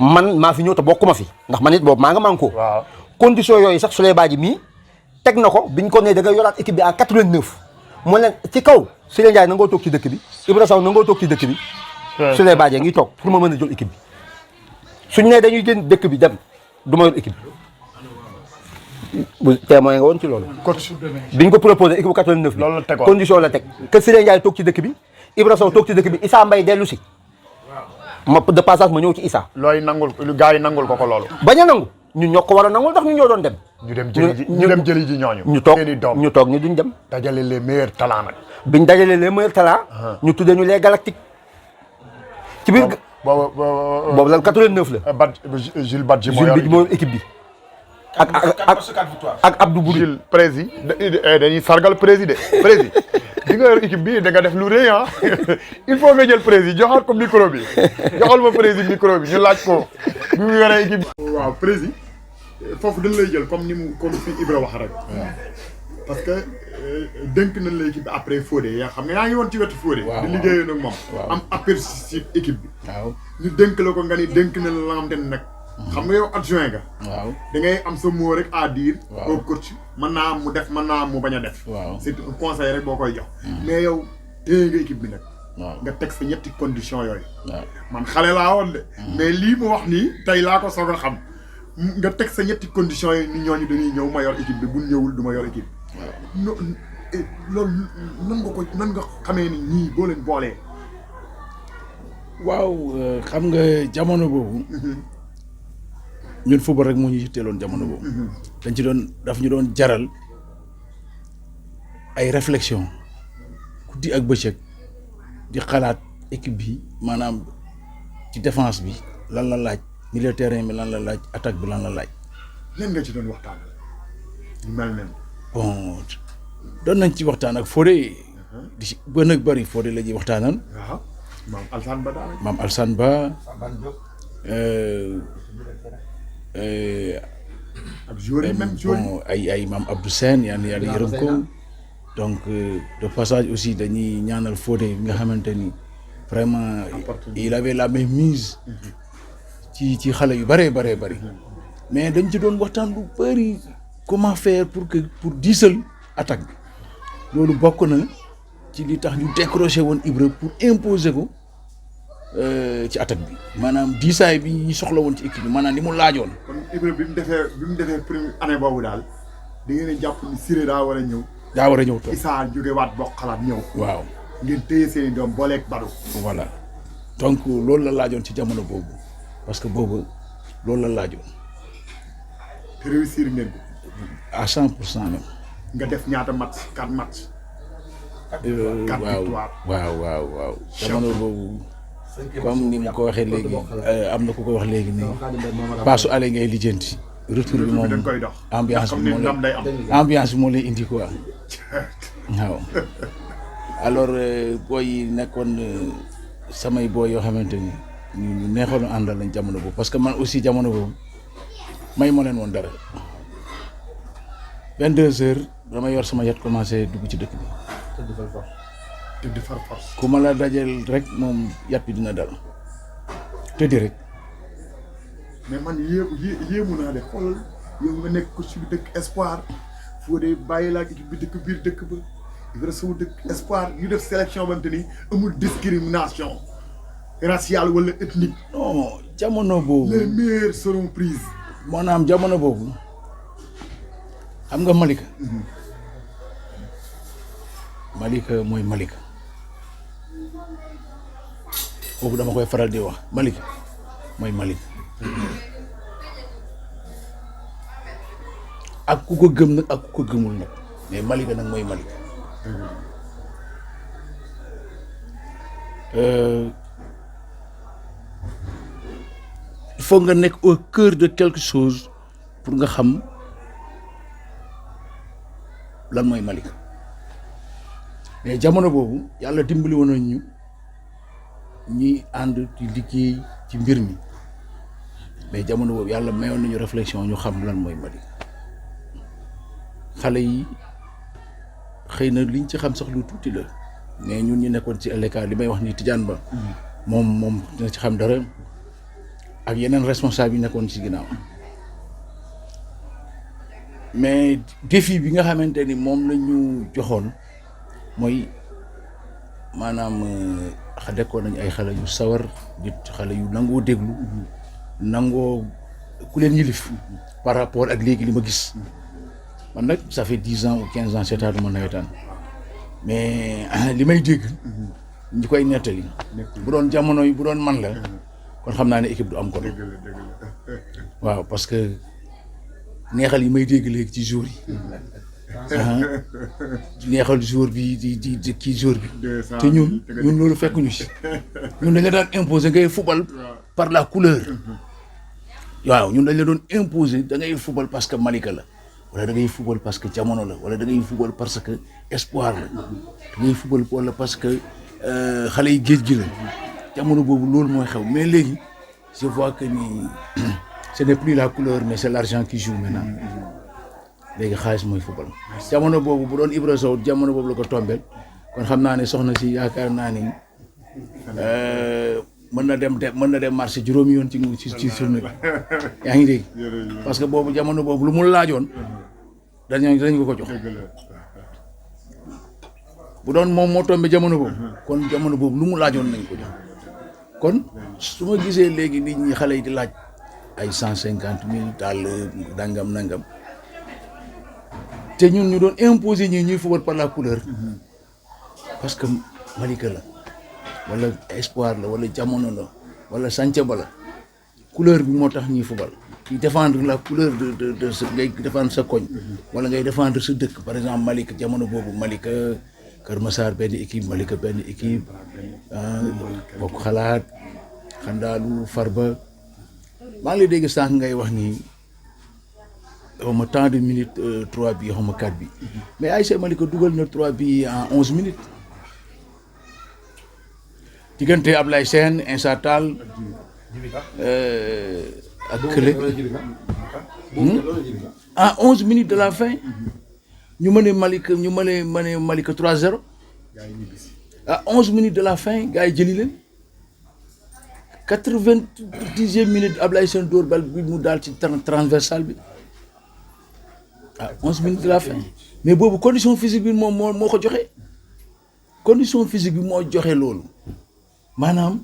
man maa fi ñëw te bokkuma fi ndax man it boobu maa nga manko. waaw condition yooyu sax Souley Badji mii teg na ko biñ ko nee da nga yoraat équipe bi en 89. mu leen ci kaw Siré Ndiaye nangoo toog ci dëkk bi Ibra Sow nangoo toog ci dëkk bi. Souley Badji ngi toog pour ma mën a jël équipe bi. suñ nee dañuy jënd dëkk bi dem du ma yor équipe bi. bu témoin nga woon ci loolu. coach. biñ ko proposé équipe bu 89 bi. loolu la tegoon condition la teg que Siré Ndiaye toog ci dëkk bi Ibra Sow toog ci dëkk bi Issa Mbaye dellu si. ma de passage ma ñëw ci Issa. looy nangul gars yi nangul ko loolu. bañ a nangu ñun ñoo ko war a nangul ndax ñun ñoo doon dem. ñu dem jëli ji ñooñu. ñu toog seeni doom ñu toog ñu duñ dem. dajale les meilleurs talents nag. biñ dajalee les meilleurs talents. ñu tuddee ñu les galactiques. ci biir boobu la 89 la. Jules Badji moo Jules Badji moo équipe bi. ak Abdou Bouri. Jules prési dañuy sargal président di nga yor équipe bi da nga def lu rëy ah il faut nga jël prési joxaat ko micro bi joxal ma prési micro bi ñu laaj ko bi mu yoree équipe bi. waaw prési foofu dañ lay jël comme fi Ibra wax rek. parce que dénk nañ la équipe bi après Fodé yaa xam nga yaa ngi woon ci wetu Fodé. di liggéeyee nag moom. am aperçu ci équipe bi. waaw ñu dénk la ko nga ni dénk nañ la nga xam te ne nag. xam nga yow adjoint nga. waaw da ngay am sa mot rek à dire. waaw au coach mën naa am mu def mën naa am mu bañ a def. waaw c'est un conseil rek boo koy jox. mais yow téye nga équipe bi nag. waaw nga teg sa ñetti conditions yooyu. waaw man xale laa woon de. mais lii mu wax nii tey laa ko soog a xam nga teg sa ñetti conditions yi ni ñooñu dañuy ñëw ma yor équipe bi bu ñëwul du ma yor équipe bi. waaw loolu nan nga xamee ni ñii boo leen boolee. waaw xam nga jamono boobu. ñun football rek moo ñu yitteeloon jamono boobu. dañ ci doon daf ñu doon jaral ay réflexion guddi ak bëccëg di xalaat équipe bi maanaam ci défense bi lan la laaj milieu terrain bi lan la laaj attaque bi lan la laaj. lan nga ci doon waxtaan mel ne. bon doon nañ ci waxtaan ak Fodé. di ci gën a bëri Fodé la ñuy waxtaanal. waaw maam Alsane Ba daal. maam Alsane Ba. ak joueurs yi même joueurs yi bon ay maam Abdou Sène yàlla yërëm ko donc de passage aussi dañuy ñaanal Fodé bi nga xamante ni vraiment il avait la même mise ci xale yu bëree bëri mais dañ ci doon waxtaan lu bëri comment faire pour diisal attaque bi loolu bokk na ci li tax ñu décroché woon Ibra pour imposer ko ci attaque bi maanaam diisaay bi ñu soxla woon ci équipe bi maanaam li mu laajoon. kon Ibra bi mu defee première année boobu daal di ngeen a jàpp ni Siré daa war a ñëw. daa war a ñëw toog Issa jóge waat bokk xalaat ñëw. waaw ngeen téye seen i doom booleeg Badou. voilà donc loolu la laajoon ci jamono boobu parce que boobu loolu la laajoon. te réussir ngeen ko. à 100% même. nga def ñaata match 4 match. 4 victoires waaw jamono boobu. comme ni mu ko waxee léegi am na ku ko wax léegi nii paasu ale ngay lijjanti. retour bi moom dañ koy dox. ambiance bi ndam day am. ambiance bi moo lay indi quoi waaw. alors booy yi nekkoon samay booy yoo xamante ni ñu neexoon àndal lañ jamono boobu parce que man aussi jamono boobu may ma leen woon dara 22h dama yor sama yat commencé dugg ci dëkk bi. tëdd far force. ku ma la dajal rek moom yat bi dina dal tëddi rek. mais man yéemu naa de xoolal yow nga nekk ko ci dëkk espoir Fodé bàyyi laa équipe bi dëkk biir dëkk ba Ibra Sow dëkk espoir ñu def sélection bante ni amul discrimination raciale wala ethnique. non jamono boobu. les meilleurs seront prises. maanaam jamono boobu xam nga Malika. Malika mooy Malika boobu dama koy faral di wax Malika mooy Malika. ak ku ko gëm nag ak ku ko gëmul nag mais Malika nag mooy Malika il faut nga nekk au cœur de quelque chose pour nga xam lan mooy Malika mais jamono boobu yàlla dimbali woon nañ ñu ñi ànd di liggéey ci mbir mi mais jamono boobu yàlla mayoon nañu réflexion ñu xam lan mooy Malika xale yi xëy na liñ ci xam sax lu tuuti la mais ñun ñu nekkoon ci LK li may wax ni Tidiane Ba moom dina ci xam dara ak yeneen responsable yi nekkoon ci ginnaaw mais défi bi nga xamante ni moom la ñu joxoon mooy maanaam dekkoon nañu ay xale yu sawar di xale yu nangoo déglu nangoo ku leen yilif par rapport ak léegi li ma gis man nag ça fait 10 ans ou 15 ans seetaatuma nawetaan mais li may dégg ñi koy nettali bu doon jamono yi bu doon man la kon xam naa ne équipe du am kon waaw parce que neexal yi may dégg léegi ci jour yi neexal jour bi di kii jour bi te ñun loolu fekkuñu si ñun dañ la daan imposer ngay football par la couleur waaw ñun dañ la doon imposer da ngay football parce que Malika la wala da ngay football parce que jamono la wala da ngay football parce que espoir la da ngay football wala parce que xale yi géej gi la jamono boobu loolu mooy xew mais léegi je vois que ni ce n'est plus la couleur mais c'est l'argent qui joue maintenant léegi xaalis mooy football jamono boobu bu doon Ibra Sow jamono boobu la ko tombeel kon xam naa ne soxna si yaakaar naa ni mën na dem marché juróomi yoon ci journée bi yaa ngi dégg parce que boobu jamono boobu lu mu laajoon dañ ko jox bu doon moom moo tombé jamono boobu kon jamono boobu lu mu laajoon nañ ko jox kon su ma gisee léegi nit ñi xale yi di laaj ay 150 000 daal nangam te ñun ñu doon imposer ñuy football par la couleur parce que Malika la wala espoir la wala jamono la wala Santhiaba la couleur bi moo tax ñuy football di défendre la couleur de sa ngay défendre sa koñ wala ngay défendre sa dëkk par exemple Malika jamono boobu Malika Kër Massar benn équipe Malika benn équipe bokk xalaat xandaalu Farba maa ngi lay dégg sànq ngay wax ni xaw ma tant de minutes 3 bi xaw ma 4 bi mais ASC Malika dugal na 3 bi en 11 minutes diggante Ablaye Sène Insa Tall ak Kële en 11 minutes de la fin ñu mën Malika 3-0 à 11 minutes de la fin gars yi jëli leen 90e minute Ablaye Sène dóor bal bi mu daal ci transversal bi à 11 minutes de la fin mais boobu condition physique bi moom moo ko joxe condition physique bi moo joxe loolu maanaam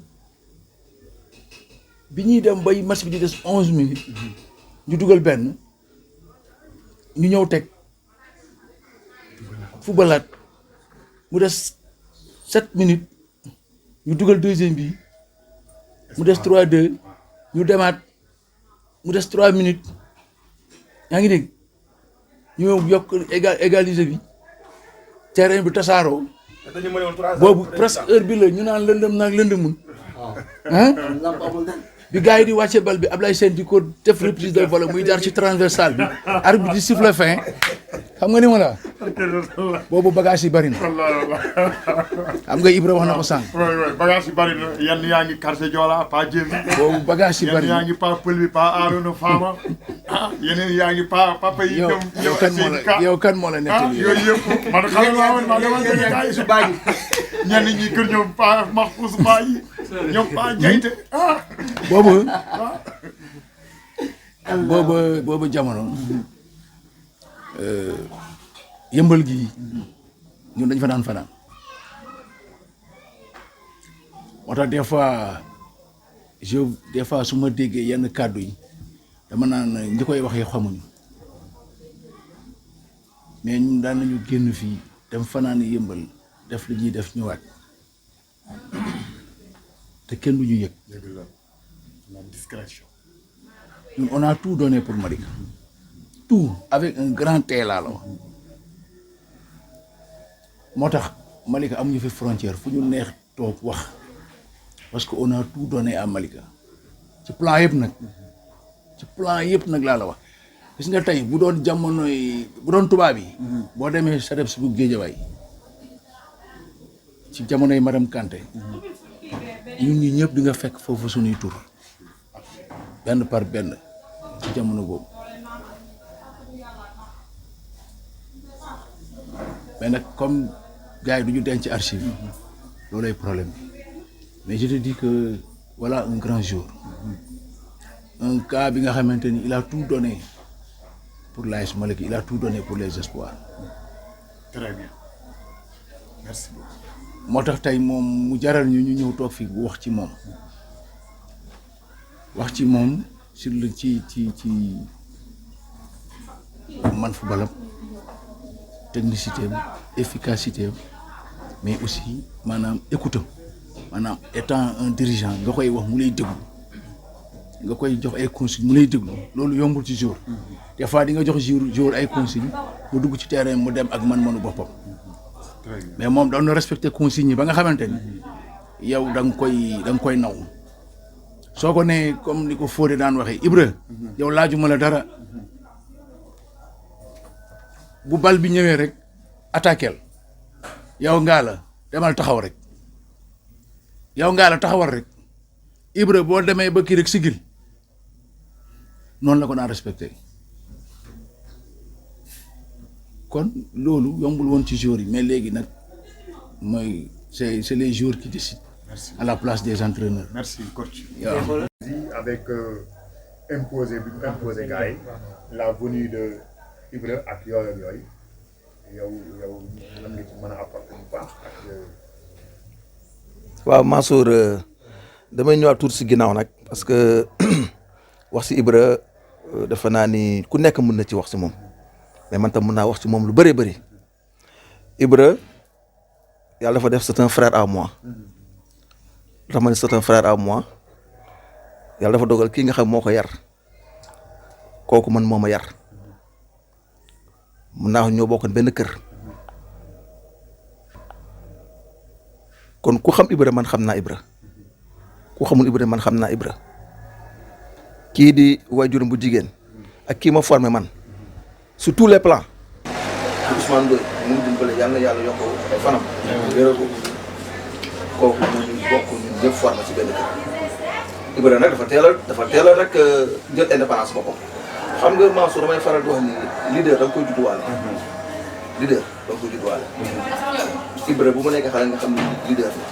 bi ñuy dem bay match bi di des 11 minutes ñu dugal benn ñu ñëw teg footballaat mu des 7 minutes ñu dugal deuxième bi mu des 3-2 ñu demaat mu des 3 minutes yaa ngi dégg ñu yokk égaliser bi terrain bi tasaaroo boobu presque heure bi la ñu naan lëndëm naag lëndëmun bi gars yi di wàcce bal bi Ablaye Sène di ko def reprise de volée muy jaar ci transversal bi arbitre di siffle fin xam nga ni ma la boobu bagage yi bari na xam nga Ibra wax na ko sànq bagage yi bari na yenn yaa ngi quartier Joola pa Jéem boobu bagage yi bari yenn na yaa ngi pa Pël bi pa Arouna Fama yeneen yaa ngi papa yi yow kan moo la nettali yooyu yëpp man xale laa woon ma dama gën a su bàyyi ñenn ñi kër ñoom pa Mahfouz Ba yi ñoom pa Jayte boobu jamono yëmbal gi ñun dañ fa daan fanaan moo tax des fois su ma déggee yenn kàddu yi dama naan ñi koy waxee xamuñu mais ñun daan nañu génn fii dem fanaan yëmbal def li ñuy def ñëwaat te kenn du ñu yëg discrétion ñun on a tout donné pour Malika tout avec un grand T laa la wax moo tax Malika amuñu fi frontière fu ñu neex toog wax parce que on a tout donné à Malika ci plan yëpp nag laa la wax gis nga tey bu doon jamonoy bu doon tubaab yi boo demee SADEPS bu Guédiawaye ci jamonoy madame Kanté ñun ñi ñëpp di nga fekk foofu suñuy tur benn par benn ci jamono boobu mais nag comme gars yi du ñu denc archive loolay problème bi mais je te dis que voilà un grand jour un cas bi nga xamante ni il a tout donné pour l'AS Malika, il a tout donné pour les espoirs. Très bien. Merci beaucoup. moo tax tey moom mu jaral ñu ñëw toog fii bu wax ci moom sur le ci man footballam technicité am efficacité am mais aussi maanaam écoutam maanaam étant un dirigeant nga koy wax mu lay déglu nga koy jox ay consignes mu lay déglu loolu yombul ci jour des fois di nga jox jour ay consignes mu dugg ci terrain mu dem ak man-manu boppam. mais moom doon na respecté consignes yi ba nga xamante ni yow da nga koy naw soo ko nee comme ni ko Fodé daan waxee Ibra yow laajuma la dara bu bal bi ñëwee rek attaquel yow ngaa la demal taxaw rek yow ngaa la taxawal rek Ibra boo demee ba kii rek sigil noonu la ko daan respecté kon loolu yombul woon ci joueurs yi mais léegi nag mooy c'est les joueurs qui décident. Merci. À la place des entraîneurs. Merci coach. waaw. Avec imposé gars yi la venue de Ibra ak yooyu yow lan nga ci mën a apporter bu baax ak. waaw Mansour damay ñëwaat tuuti si ginnaaw nag parce que wax si Ibra dafa naa ni ku nekk mën na ci wax si moom mais man tam mën naa wax ci moom lu bëree bëri Ibra yàlla dafa def c'est un frère à moi lu tax ma ne c'est un frère à moi yàlla dafa dogal kii nga xam moo ko yar kooku man moo ma yar mun naa ñoo bokkoon benn kër kon ku xam Ibra man xam naa Ibra ku xamul Ibra man xam naa Ibra kii di waajuram bu jigéen ak kii ma formé man sur tous les plans. Ousmane Ndoye mu ngi dimbale yàlla na yàlla yokk ay fanam. wéral ko kooku ñu bokk ñun ñëpp formé ci benn kër. Ibra nag dafa teel a rek jël indépendance boppam xam nga Mansour damay faral di wax ni leader da nga koy judduwaale. leader da nga koy judduwaale. Ibra bu mu nekk xale nga xam ne leader la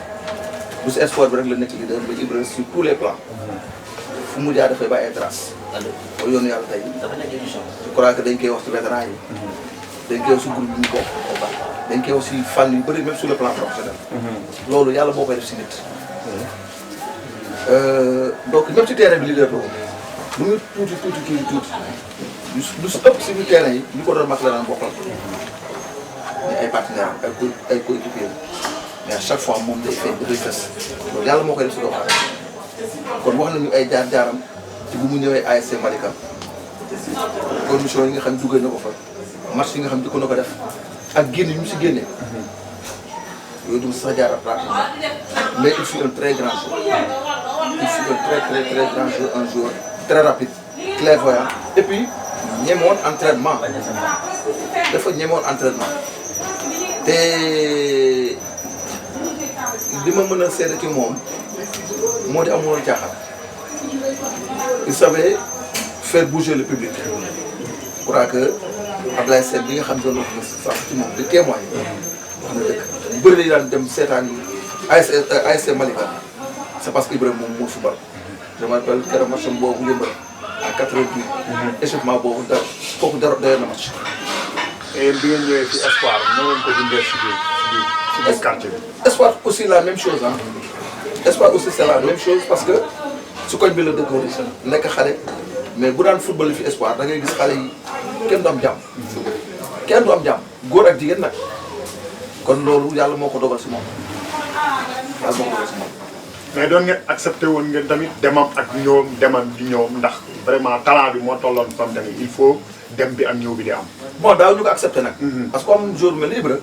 bu si sport bi rek la nekk leader mais Ibra sur tous les plans fu mu jaar dafay bàyyi ay traces. mooy yoonu yàlla tey je crois que dañ koy wax ci vétéran yi. dañ koy wax si groupe bi ñu bokk. dañ koy wax si fànn yu bëri même sur le plan professionnel. loolu yàlla boo koy def si nit. donc même si terrain bi leader la woon lu muy tuuti lu si ëpp si biir terrain yi ñu ko doon mag la daan bokkal. ay partenaires ay coéquipiers mais à chaque fois moom day dafay fës loolu yàlla moo koy def si doomu aadama kon wax nañu ay jaar-jaaram ci bu mu ñëwee ASC Malika conditions yi nga xam ne duggee na ko fa match yi nga xam ne dikko na ko def ak génn yu mu si génnee yooyu du sax jaar pratiquement mais il fut un très grand joueur il fut un très grand joueur un joueur très rapide clairvoyant et puis ñemoon entraînement dafa ñemoon entraînement te li ma mën a seede ci moom moo di amuloon caaxaan il savait faire bouger le public je crois que Ablaye Sène bi nga xam doon wax na sax ci moom di témoigner wax na dëgg bu bëri dañu daan dem seetaan yi ASC Malika c'est parce que Ibrahima moom moo football je me rappelle keroog match boobu yëmbal à 88 échauffement boobu kooku doyoon na match. et bi ngeen ñëwee ci espoir ñoo leen ko dundee ci biir quartier bi. Espoir aussi la même chose ah. Espoir aussi c'est la même chose parce que su koñ bi la dëkkoon nekk xale mais bu daan football fi Espoir da ngay gis xale yi kenn du am jàmm. kenn du am jàmm góor ak jigéen nag kon loolu yàlla moo ko dogal si moom yàlla moo ko dogal si moom. mais doon ngeen accepté woon ngeen tamit demam ak ñoom demam di ñoom ndax vraiment talent bi moo tolloon fam tamit il faut dem bi ak ñëw bi di am. bon daaw ñu ko accepté nag. parce que comme jour mel ni Ibra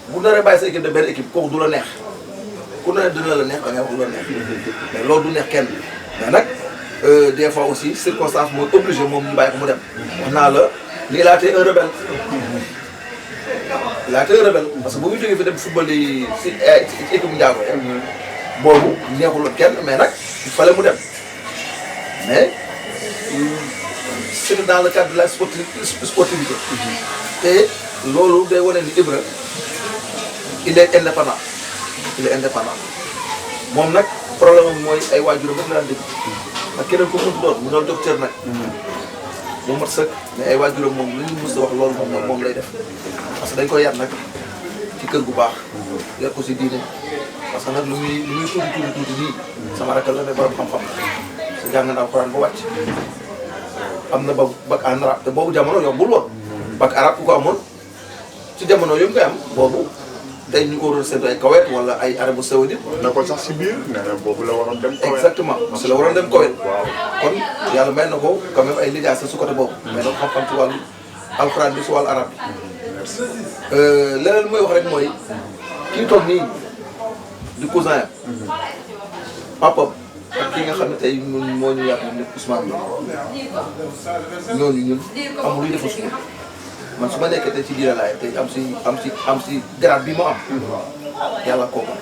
bu naree bàyyi sa équipe de benn équipe kooku du la neex ku ne dina la neex da ngay wax lu la neex mais loolu du neex kenn mais nag des fois aussi circonstance mooy obligé moom ñu bàyyi ko mu dem wax naa la il a été un rebelle il a été un rebelle parce que bu muy jógee fi dem football yi si équipe Ndiago boobu neexuloon kenn mais nag il fallait mu dem mais c'est dans le cadre de la sportivité te loolu day wane ni Ibra il est indépendant moom nag problème am mooy ay waajuram rek la daan dégg ak keneen ko mënti doon mu doon jox cër nag mu mat sëkk mais ay waajuram moom li ñu mës a wax loolu moom lay def parce que dañ koy yar nag ci kër gu baax yar ko si diine parce que nag lu muy tuuti nii sama rakk la ne borom xam-xam si jàng na Alxuraan ba wàcc am na bac en arabe te boobu jamono yombul woon bac arabe ku ko amoon ci jamono yu mu koy am boobu tey ñu ko waroon seetlu ay Koweït wala ay Arabie Saoudite. na ko sax si biir nee na boobu la waroon dem Koweït. exactement parce que la waroon dem Koweït. waaw kon yàlla may na ko quand même ay lijaasa su côté boobu. mais nag xam-xam ci wàllu alxuraan bi si wàllu arab bi. leneen mooy wax rek mooy kii toog nii di cousin yam papa ak ki nga xam ne tey ñun moo ñu yàq ñun ñëpp Ousmane bi ñooñu ñun amul luy defa suñu man su ma nekkee tey ci diine laay tey am si grade bi ma am yàlla kooku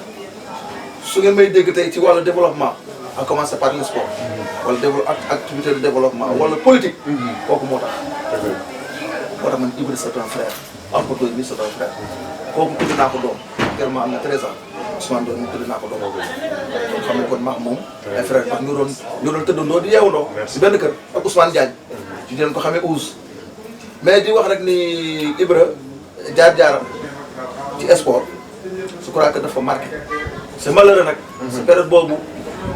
su ngeen may dégg tey ci wàllu développement à commencer par le sport wala activité de développement wala politique kooku moo tax man Ibra c'est un frère Papa Ndoye mi c'est un frère kooku tudd naa ko doom actuellement am na 13 ans Ousmane Ndoye moom tudd naa ko doom kon xam ne kon maax moom ay frère parce que ñu doon tëddandoo di yeewandoo si benn kër ak Ousmane Diagne ci dinañ ko xamee Ouz mais di wax rek ni Ibra jaar-jaaram ci sport je crois que dafa marqué c'est malheureux nag si période boobu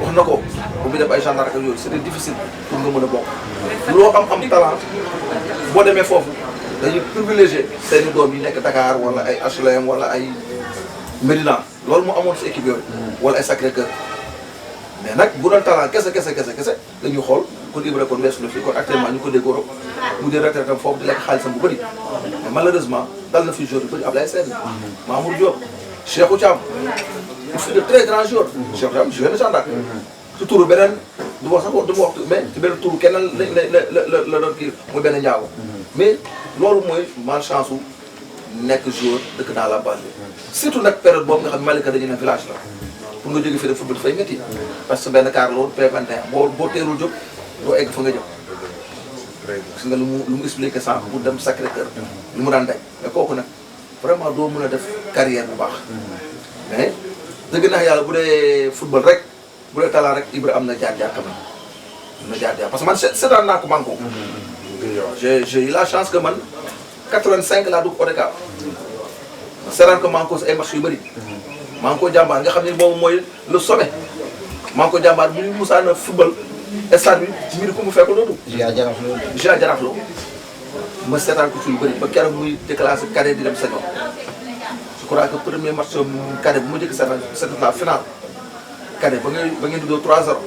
wax na ko bu muy def ay gendarme ak yooyu c'était difficile pour nga mën a bokk loo am talent boo demee foofu dañuy privilégié seeni doom yi nekk Dakar wala ay HLM wala ay Médina loolu moo amoon si équipe yooyu wala ay Sacré-Cœur mais nag bu doon talent kese dañuy xool kon Ibra kon weesu na fii kon actuellement ñu ko dégg Europe mu di retraité foofu di lekk xaalisam bu bëri mais malheureusement dal na fi joueur yu bëri Ablaye Sène Mamour Diop Cheikhou Thiam il fut de très grands joueurs Cheikhou Thiam joué na gendarme ci turu beneen du ma wax mais ci beneen turu kenn la doon kii muy benn njaago mais loolu mooy malchance su nekk joueur dëkk dans la banlieue surtout nag période boobu nga xam ne Malika dañu ne village la pour nga jóge fii de football dafay métti parce que benn car la woon P21 boo teelul jóg doo egg fa nga jëm gis nga lu mu expliqué sànq pour dem Sacré-Cœur lu mu daan daj mais kooku nag vraiment doo mën a def carrière bu baax mais dëgg naa yàlla bu dee football rek bu dee talent rek Ibra am na jaar-jaar quand même am na jaar-jaar parce que man seetaan naa ko man ko j'ai eu la chance que man 85 laa dugg ODCAV seetaan ko man ko si ay match yu bëri maa ngi ko jàmbaar nga xam ne boobu mooy le sommet maa ngi ko jàmbaar bu ñu musaan a football stade bi ci biir ku mu fekk loolu. Gia Jaraaf Lo ma seetaan ko ci lu bëri ba keroog muy déclassé cadet di dem senior je crois que premier match cadet bu ma njëkk seetaan c'était la finale cadet ba ngeen di doo 3-0.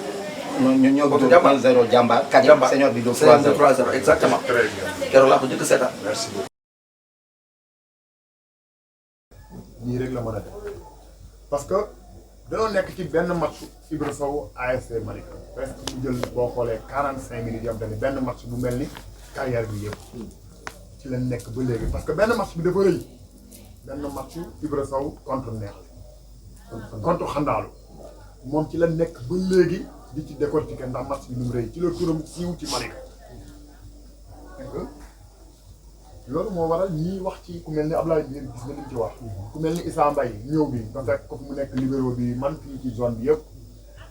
ñoo ko 3-0 jàmbaar. jàmbaar senior bi doo 3-0 exactement. keroog laa ko njëkk seetaan. merci beaucoup. nii rek la mën a def parce que dañoo nekk ci benn match Ibra Sow ASC Malika presque mu jël boo xoolee 45 minutes yam tamit benn match bu mel ni carrière bi yëpp ci lañ nekk ba léegi parce que benn match bi dafa rëy benn match Ibra Sow contre Neex contre Xandaalu moom ci la nekk ba léegi di ci décortiquer ndax match bi nu mu rëy ci la turam siiw ci Malika loolu moo waral ñii wax ci ku mel ni Ablaye Ndiir gis nga li ci wax ku mel ni Issa Mbaye ñëw bi nga fekk ko mu nekk libéro bi man fii ci zone bi yëpp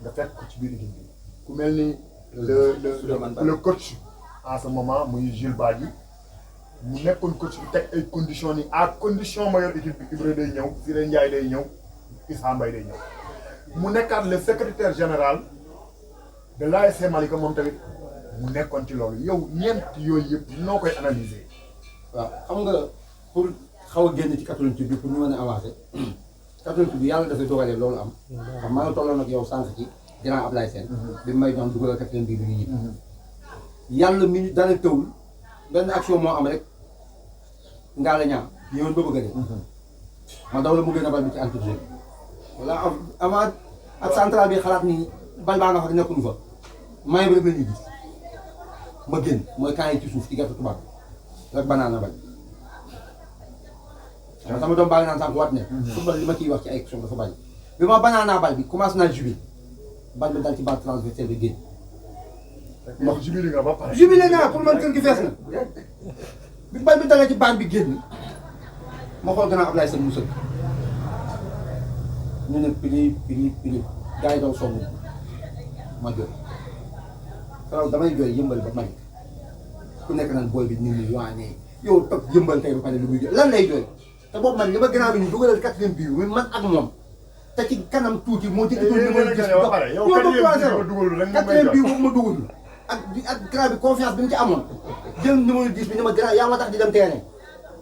nga fekk ko ci biir équipe bi ku mel ni le coach en ce moment muy Jules Badji mu nekkoon coach bi teg ay conditions ni à condition ma yor équipe bi Ibra day ñëw Siré Ndiaye day ñëw Issa Mbaye day ñëw mu nekkaat le secrétaire général de l'ASC Malika moom tamit mu nekkoon ci loolu yow ñeent yooyu yëpp noo koy analyser. waaw xam nga pour xaw a génn ci 88 bi pour ñu mën a avancer 88 bi yàlla dafay dogalee loolu am. xam maa ngi tolloon ak yow sànq ci grand Ablaye Sène. bi may doon dugal ak 90 bi ñu ñibbi. yàlla mi dana tëwul benn action moo am rek ngaa la ñaam ñëwoon ba bëgg a dee. ma daw la mu gën a bal bi ci entretien wala avant ak central bi xalaat ni bal baa nga fa nekkuñu fa may bi rek la ñuy gis ma génn mooy camp yi ci suuf ci gerte tubaab bi rek banaan na bal sama doom baa ngi naan sànq waat ne football li ma ciy wax ci ay action dafa bari bi ma banaanaa bal bi commencé naa jubilé bal bi dal ci bal transversale bi génn ndax jubilé nga ba pare. jubilé naa pour man kër gi fees na bi bal bi dalee ci baan bi génn ma xool gannaaw Ablaye Sène mu sëgg ñu ne pili gars yi daw song ma jooy keroog damay jooy yëmbal ba Malick ku nekk naan booy bi nit ñi waane yow toog yëmbal tey ba pare lu muy jooy lan lay jooy te boobu man li ma gannaaw bi ñu dugalal 4e but bi man ak moom te ci kanam tuuti moo jëkk tuuti ma gis dox yow ba 4e 4e but boobu ma dugal ak grand bi confiance bi mu ci amoon jël numéro 10 bi ni ma grand yaa ma tax di dem terrain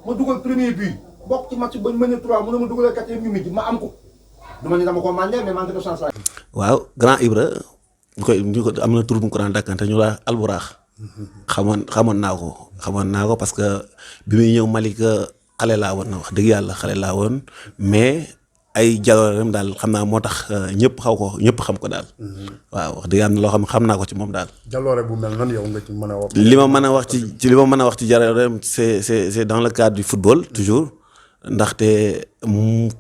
ma dugal premier but bokk ci match bañ mën a 3 mu ne ma dugalal 4e but ma am ko duma ne dama ko mandé mais manque de chance la. waaw grand Ibra ñu ko am na tur bu ñu ko daan dàkkante ñu la alburaax xamoon naa ko parce que bi muy ñëw Malika xale laa woon na wax dëgg yàlla xale laa woon mais ay jaloorem daal xam naa moo tax ñëpp xam ko daal. waaw wax dëgg yàlla loo xam naa ko ci moom daal. jaloore bu mel noonu yow nga ci mën a wax. li ma mën a wax ci jaloorem c'est dans le cadre du football toujours. ndaxte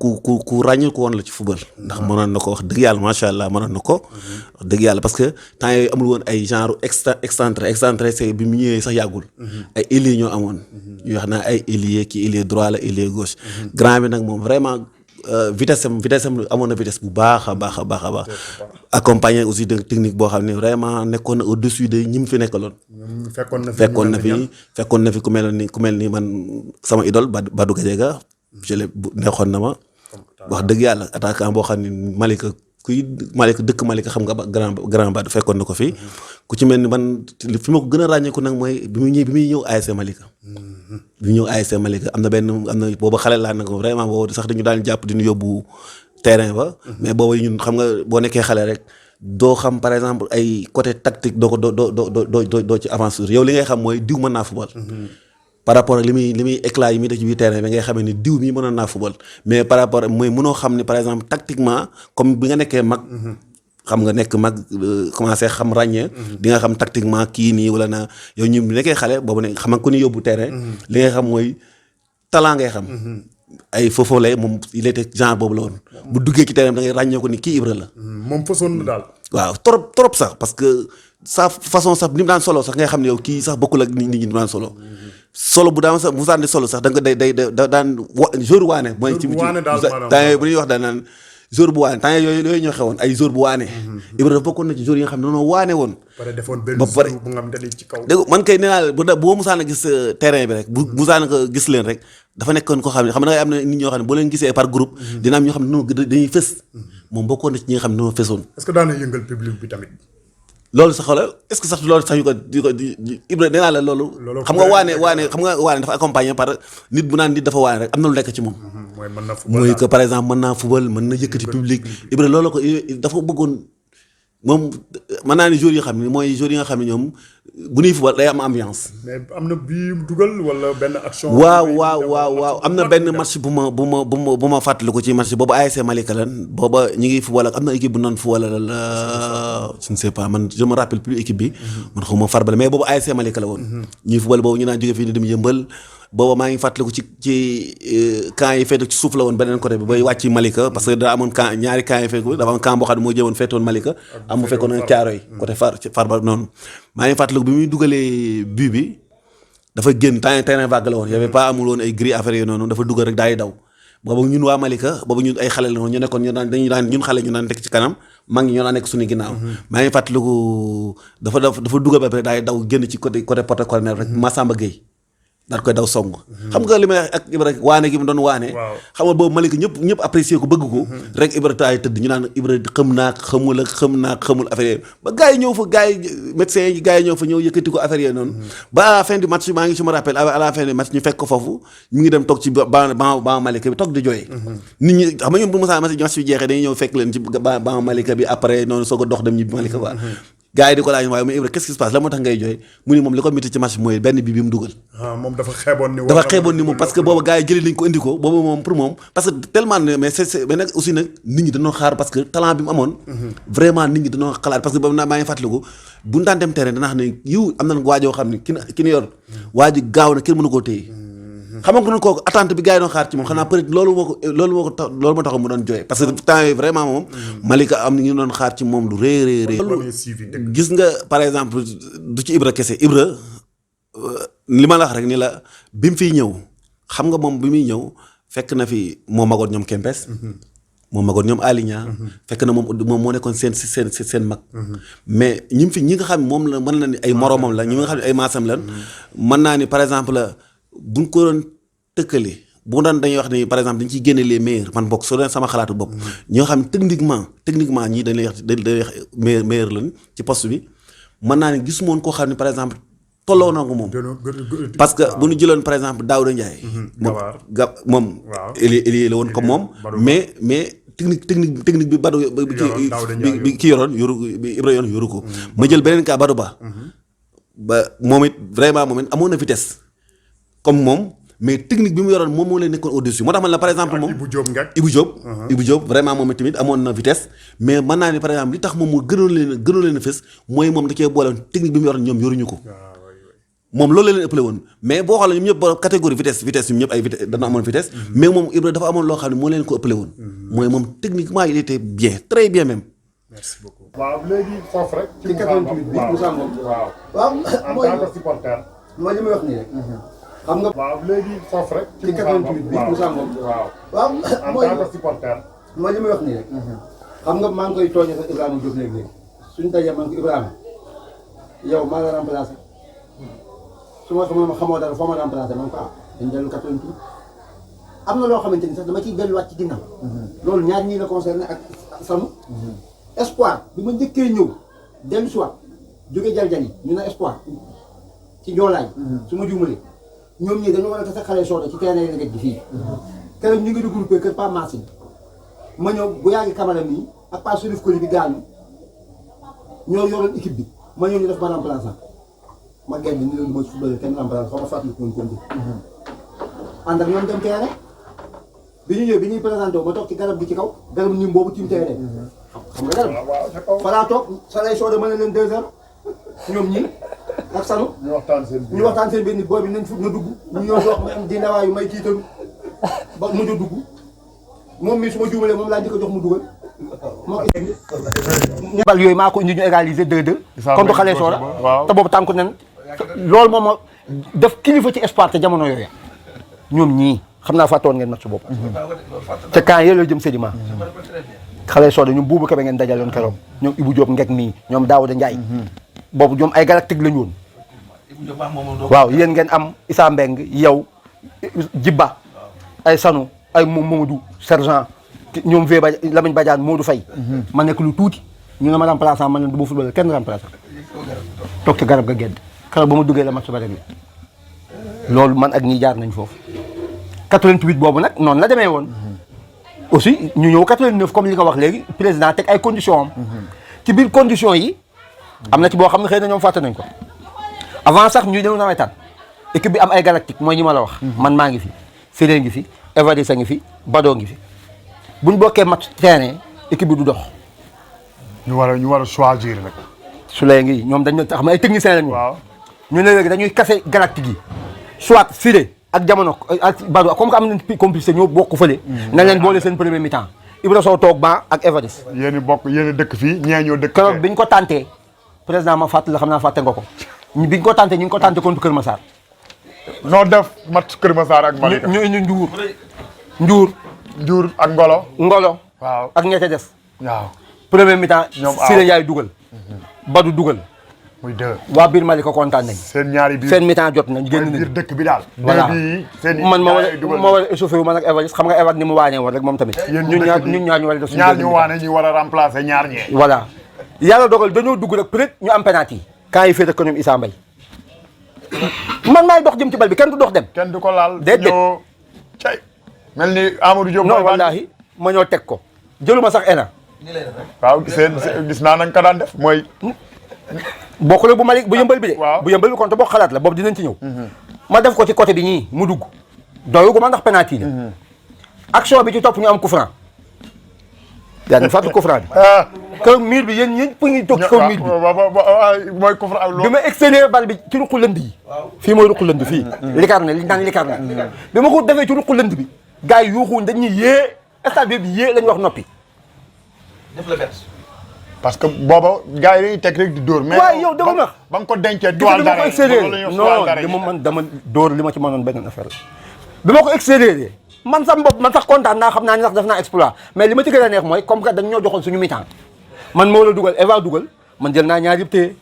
ku ràññil ko woon la ci football ndax mënoon na ko wax dëgg yàlla macha allah mënoon na ko wax dëgg yàlla parce que temps yooyu amul woon ay genre excentré c'est bi mu ñëwee sax yàggul ay ailier ñoo amoon ñu wax naa ay ailier kii ailier droit la ailier gauche grand bi nag moom vraiment vitesse am amoon na vitesse bu baax a baax accompagné aussi de technique boo xam ne vraiment nekkoon na au-dessus de ñi mu fi nekkaloon fekkoon na fi ku mel ni man sama idole Badou Gadiaga neexoon na ma wax dëgg yàlla attaquant boo xam ne Malika dëkk Malika xam nga grand Badou fekkoon na ko fi ku ci mel ni man fi ma ko gën a ràññeeku nag mooy bi muy ñëw ASC Malika am na booba xale laa nag vraiment boobu sax dañu daan jàpp diñu yóbbu terrain ba mais boobu ñun xam nga boo nekkee xale rek doo xam par exemple ay côté tactique doo ci avance yow li ngay xam mooy diw mën naa football par rapport ak li muy éclat yi muy def ci biir terrain bi ngay xamee ni diw mi mënoon naa football mais par rapport mooy mënoo xam ni par exemple tactiquement comme bi nga nekkee mag xam nga nekk mag commencé xam ràññee di nga xam tactiquement kii nii wala na yow ñu nekkee xale boobu ne xam nga ku ni yóbbu terrain li ngay xam mooy talent ngay xam ay foofu lay moom il était genre boobu la woon bu duggee ci terrain da ngay ràññee ko ni kii Ibra la moom façon na daal waaw trop sax parce que sa façon sax ni mu daan solo sax ngay xam ne yow kii sax bokkul ak nit ñi daan solo bu daan sax bu sànni solo sax da nga day daan jour waane mooy ci temps bu ñuy wax daan naan jour bu waane temps yooyu ñoo xewoon ay jour bu waane Ibra dafa bokkoon na ci jour yi nga xam ne noonu waane woon ba pare dégg man kay nee naa boo musaana gis terrain bi rek bu musaana ko gis leen rek dafa nekkoon koo xam ne xam nga am na nit ñoo xam ne boo leen gisee par groupe dina am ñoo xam ne noonu dañuy fës moom bokkoon na ci ñi nga xam ne noonu fësoon est-ce que daana yëngal public bi tamit loolu sax xoolal est-ce que sax loolu sax yu ko Ibra nee naa la loolu xam nga waane dafa accompagné par nit bu naan nit dafa waane rek am na lu nekk ci moom mooy que par exemple mën naa football mën na yëkkati public Ibra loolu ko dafa bëggoon moom mën naa ni joueurs yi xam ne mooy joueurs yi nga xam ne ñoom bu ñuy football day am ambiance. mais am na bii dugal wala benn action. waaw am na benn match bu ma fàttaliku ci match boobu ASC Malika lan booba ñu ngi football ak am na équipe bu naan football je ne sais pas man je me rappelle plus équipe bi man xaw ma farbale mais boobu ASC Malika la woon. ñuy football boobu ñu naan jóge fii ni dem yëmbal. booba maa ngi fàttaliku ci camp yi féete ci suuf la woon beneen côté bi bay wàcc Malika parce que daa amoon camp ñaari camp yi fekk dafa am camp boo xam ne moo jëmoon féetoon Malika am bu fekkoon na caaro yi côté Farba noonu maa ngi fàttaliku bi muy dugalee but bi dafa génn terrain vague la woon y avait pas amul woon ay gris affaire yi noonu dafa dugal rek daay daw boobu ñun waa Malika boobu ñun ay xale la woon ñu nekkoon ñu daan ñun xale ñu daan nekk ci kanam mag ñi ñoo daan nekk suñu ginnaaw maa ngi fàttaliku dafa dugal ba pare daay daw génn ci côté porte corner rek Massamba Gueye daal koy daw song xam nga li may ak Ibra waane gi mu doon waane xam nga boobu Malika ñëpp apprécier ko bëgg ko rek Ibra taay tëdd ñu naan Ibra xamul affaire yi ba gars yi ñëw fa gars yi médecins yi gars yi ñëw fa ñëw yëkkati ko affaire yi noonu ba à la fin du match maa ngi si me rappelle à la fin du match ñu fekk ko foofu ñu ngi dem toog ci ban Malika bi toog di jooy nit ñi xam nga ñun bu match bi jeexee dañuy ñëw fekk leen ci ban Malika bi après noonu soog a dox dem ñibbi Malika quoi gars yi di ko laaj waaye mais Ibra qu'est-ce qui se passe la moo tax ngay jooy mu ni moom li ko métti ci match bi mooy benn bi mu dugal. moom dafa xeeboon ni. dafa xeeboon ni moom parce que boobu gars yi jëlee nañ ko indi ko boobu moom pour moom parce que tellement mais mais nag aussi nag nit ñi dañoo xaar parce que talent bi mu amoon. vraiment nit ñi dañoo xalaat parce que boobu maa ngi fàttaliku bu ñu daan dem terrain danaa xam ne yiw am na waajoo xam ne ki ni yor waa ji gaaw na kenn mënu koo téye xam nga kooku attente bi gars yi doon xaar ci moom xanaa peut-être loolu moo tax mu doon jooy parce que temps yii vraiment moom Malika am na ñu doon xaar ci moom lu rëy gis nga par exemple du ci Ibra kese Ibra li ma la wax rek ni la bi mu fiy ñëw xam nga moom bi muy ñëw fekk na fi moo magoon ñoom Kempes moom magoon ñoom Aliña fekk na moom moo nekkoon seen mag mais ñi nga xam ne moom la mën na ni ay moromam la ñi nga xam ne ay maasam lan mën naa ni par exemple buñ ko doon tëkkale bu doon dañuy wax ni par exemple dañ ciy génne les meilleurs man bokk soo doon sama xalaatu bopp ñoo xam ne techniquement ñii dañ lay wax meilleur lañ ci poste bi mën naa ne gisuma woon koo xam ne par exemple tolloo na ko moom parce que bu ñu jëloon par exemple Daouda Ndiaye moom Elie la woon comme moom mais technique bi Badou bi ki yoroon bi Ibra yoru ko ma jël beneen cas Badou ba moom it vraiment moom it amoon na vitesse comme moom mais technique bi mu yoroon moom moo leen nekkoon au-dessus moo tax man la par exemple moom Ibou Diop vraiment moom tamit amoon na vitesse mais mën naa ne par exemple li tax moom mu gënoon leen a fës mooy moom da cee boole technique bi mu yoroon ñoom yoruñu ko moom loolu la leen ëppale woon mais boo xoolee ñoom ñëpp ba catégorie vitesse ñoom ñëpp ay vitesse dana amoon vitesse mais moom Ibra dafa amoon loo xam ne moo leen ko ëppale woon mooy moom techniquement il était bien très bien même. Merci beaucoup. waaw léegi foofu rek. ci 88 bi Moussa Ngom waaw mooy en tant que supporter. mooy li may wax nii rek. xam nga waaw léegi foofu rek. ci 88 bi Moussa Ngom waaw mooy en tant que supporter. mooy li may wax nii rek. xam nga maa ngi koy tooñee sax Ibrahima Diop léegi suñu dajee man ko Ibrahima yow maa la remplacé su ma xamoo dara foo ma remplacé man ko dañ dellu 88 am na loo xamante ni sax dama ciy delluwaat ci ginnaaw. loolu ñaar ñii la concerné ak Sanu. Espoir bi ma njëkkee ñëw dellu si waat jóge Jaljali ñu ne Espoir ci Njoolaay. su ma juumalee ñoom ñii dañoo war a tase xale sooda ci terrain yi gi fii. keroog ñu ngi regroupé kër Pa Massine ma ñëw bu yaa ngi Camara mii ak Pa Serif Koli bi gaañu ñoo yoroon équipe bi ma ñëw ñu def ma remplaçant ma génn ni leen du ma footballeur kenn remplaçant xaw ma fàttali ko woon ànd ak ñoom dem terrain bi ñu ñëw bi ñuy présenté wu ma toog ci garab gi ci kaw garab ñim boobu tiim terrain xam nga garab falaa toog sa lay sooda mën na leen 2 heures ñoom ñi ak Sanu ñu waxtaan seen benn booy bi nañ fut na dugg ñu ñëw dox ma am di ndawaayu may tiitalu ba mujj a dugg moom mii su ma juumalee moom laa njëkk a jox mu dugal bal yooyu maa ko indi ñu égaliser 2-2 contre xale sooda te boobu tànku nen loolu moom moo def kilifa ci Espoir te jamono yooyu ñoom ñii xam naa fàttoon ngeen match boobu te camp yële jëm Sédiment xale sooda ñoom buubu kebe ngeen dajaloon keroog ñoom Ibou Diop ngek mii ñoom Daouda Ndiaye boobu ñoom ay galactique lañu woon waaw yéen ngeen am Issa Mbeng yow Jibba ay Sanu ay Mamadou sergent ñoom V ba Lamine Badiane Modou Faye ma nekk lu tuuti ñu ne ma remplaçant ma leen du ma football kenn remplaçant toog ci garab ga gedd keroog ba ma duggee la match ba dem loolu man ak ñi jaar nañ foofu 88 boobu nag noonu la demee woon aussi ñu ñëw 89 comme li nga wax léegi président teg ay conditions am ci biir conditions yi am na ci boo xam ne xëy na ñoom fàtte nañ ko avant sax ñu ñëw nawetaan équipe bi am ay galactique mooy ñi ma la wax man maa ngi fi Siré ngi fi Evadis a ngi fi Badoo ngi fi buñ bokkee match terrain équipe bi du dox ñu war a choisir nag su lay ngi ñoom dañ xam ay techniciens lañu ñu ne léegi dañuy kase galactique yi soit Siré ak jamono ak Badou comme que am nañ complicité ñoo bokk fële nañ leen boole seen premier mi-temps Ibra Sow toog ba ak Evadis yéen bokk yéen dëkk fii ñee ñoo dëkk keroog biñ ko tàntee président ma fàttali la xam naa fàtte nga ko biñ ko tàntee ñu ngi ko tàntee contre Kër Massar noo def match Kër Massar ak Malika ñu indi Njuur ak Ngolo waaw ak ñette des waaw premier mi-temps Siré Ndiaye dugal Badou dugal muy deux waa biir Malika kontaan nañ seen ñaari biir seen mi-temps jot nañ génn nañ biir dëkk bi daal voilà man ma war a échauffé wu man ak Evadis xam nga Evadis ni mu waañee woon rek moom tamit ñun ñaar ñu war a def ñaar ñu waane ñu war a remplacer ñaar ñee voilà yàlla dogal dañoo dugg rek peut-être ñu am penalty yi quand yi féete ko ñoom Issa Mbaye man maay dox jëm ci bal bi kenn du dox dem kenn du ko laal déedéet cay mel ni Amadou Diop non wallaahi ma ñoo teg ko jëluma sax ena waaw seen gis naa nañ ko daan def mooy bokkul bu Malick bu yëmbal bi de. waaw bu yëmbal bi contre boo xalaat la boobu dinañ ci ñëw. ma def ko ci côté bi ñii mu dugg. doyu gu ma ndax penalty la. action bi ci topp ñu am coup franc. yaa ngi fàttali coup franc bi. kaw mur bi yéen ñëpp ngi toog ci kaw mur bi. mooy coup franc bi ma extérieur bal bi ci ruqu lënd yi. fii mooy ruqu lënd fii. likaar na li ñu naan likaar na. bi ma ko defee ci ruqu lënd bi. gars yi yuuxuwuñ dañuy yee stade bi yee lañ wax noppi. def la bett. parce que booba gars yi dañuy teg rek di dóor. mais waaye yow dama wax ba nga ko dencee. bi ma ko extérieur non li ma man dama dóor li ma ci mënoon beneen affaire la. bi ma ko extérieur man sax bopp man sax kontaan naa xam naa ni sax def naa exploit mais li ma ci gën a neex mooy comme que dañ ñoo joxoon suñu mi-temps man moo la dugal Eva dugal man jël naa ñaar yëpp téye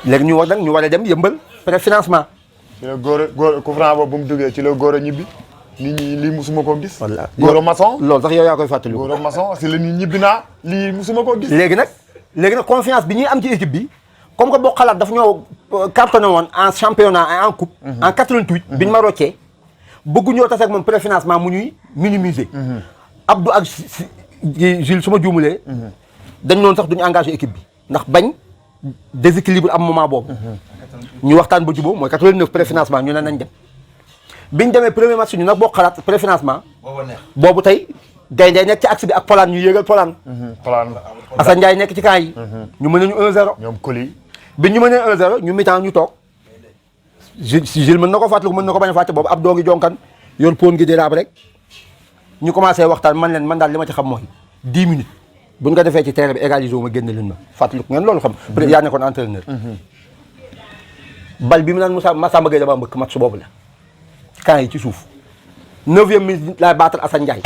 léegi ñu war a dem yëmbal préfinancement. ci la góor coup franc boobu bu mu duggee ci la góor a ñibbi nit ñi lii musuma koo gis. voilà góor a maçon. loolu sax yow yaa koy fàttali. góor a maçon si la nit ñibbi naa lii musuma koo gis. léegi nag confiance bi ñuy am ci équipe bi comme que boo xalaat daf ñoo cartonné woon en championnat et en coupe. en 88. bi ñu ma roccee bëggu ñoo tase ak moom préfinancement mu ñuy minimiser. Abdou ak Jules su ma juumulee. dañ noonu sax duñu engagé équipe bi ndax bañ déséquilibre am moment boobu. ñu waxtaan ba jubóo mooy 89 préfinancement ñu ne nañ dem. biñ demee premier match ñu nag boo xalaat préfinancement. boobu tey gaynde nekk ci axe bi ak Polaan ñu yéegal Polaan. Polaan. Assane Ndiaye nekk ci camp yi. ñu mën nañu 1-0. ñoom Koli. biñ ñu mënee 1-0 ñu mi-temps ñu toog. Jules mën na ko fàttaliku mën na ko bañ a fàtte boobu ab doo ngi jonkan yor pon gi déraab rek ñu commencé waxtaan man leen man daal li ma ci xam mooy 10 minutes buñ ko defee ci terrain bi égalisé wu ma génne leen ma fàttaliku ngeen loolu xam. peut-être yaa nekkoon entraîneur. bal bi mu naan Massamba Gueye dama mbëkk match boobu la. camp yi ci suuf 9e minute laay battre Assane Ndiaye.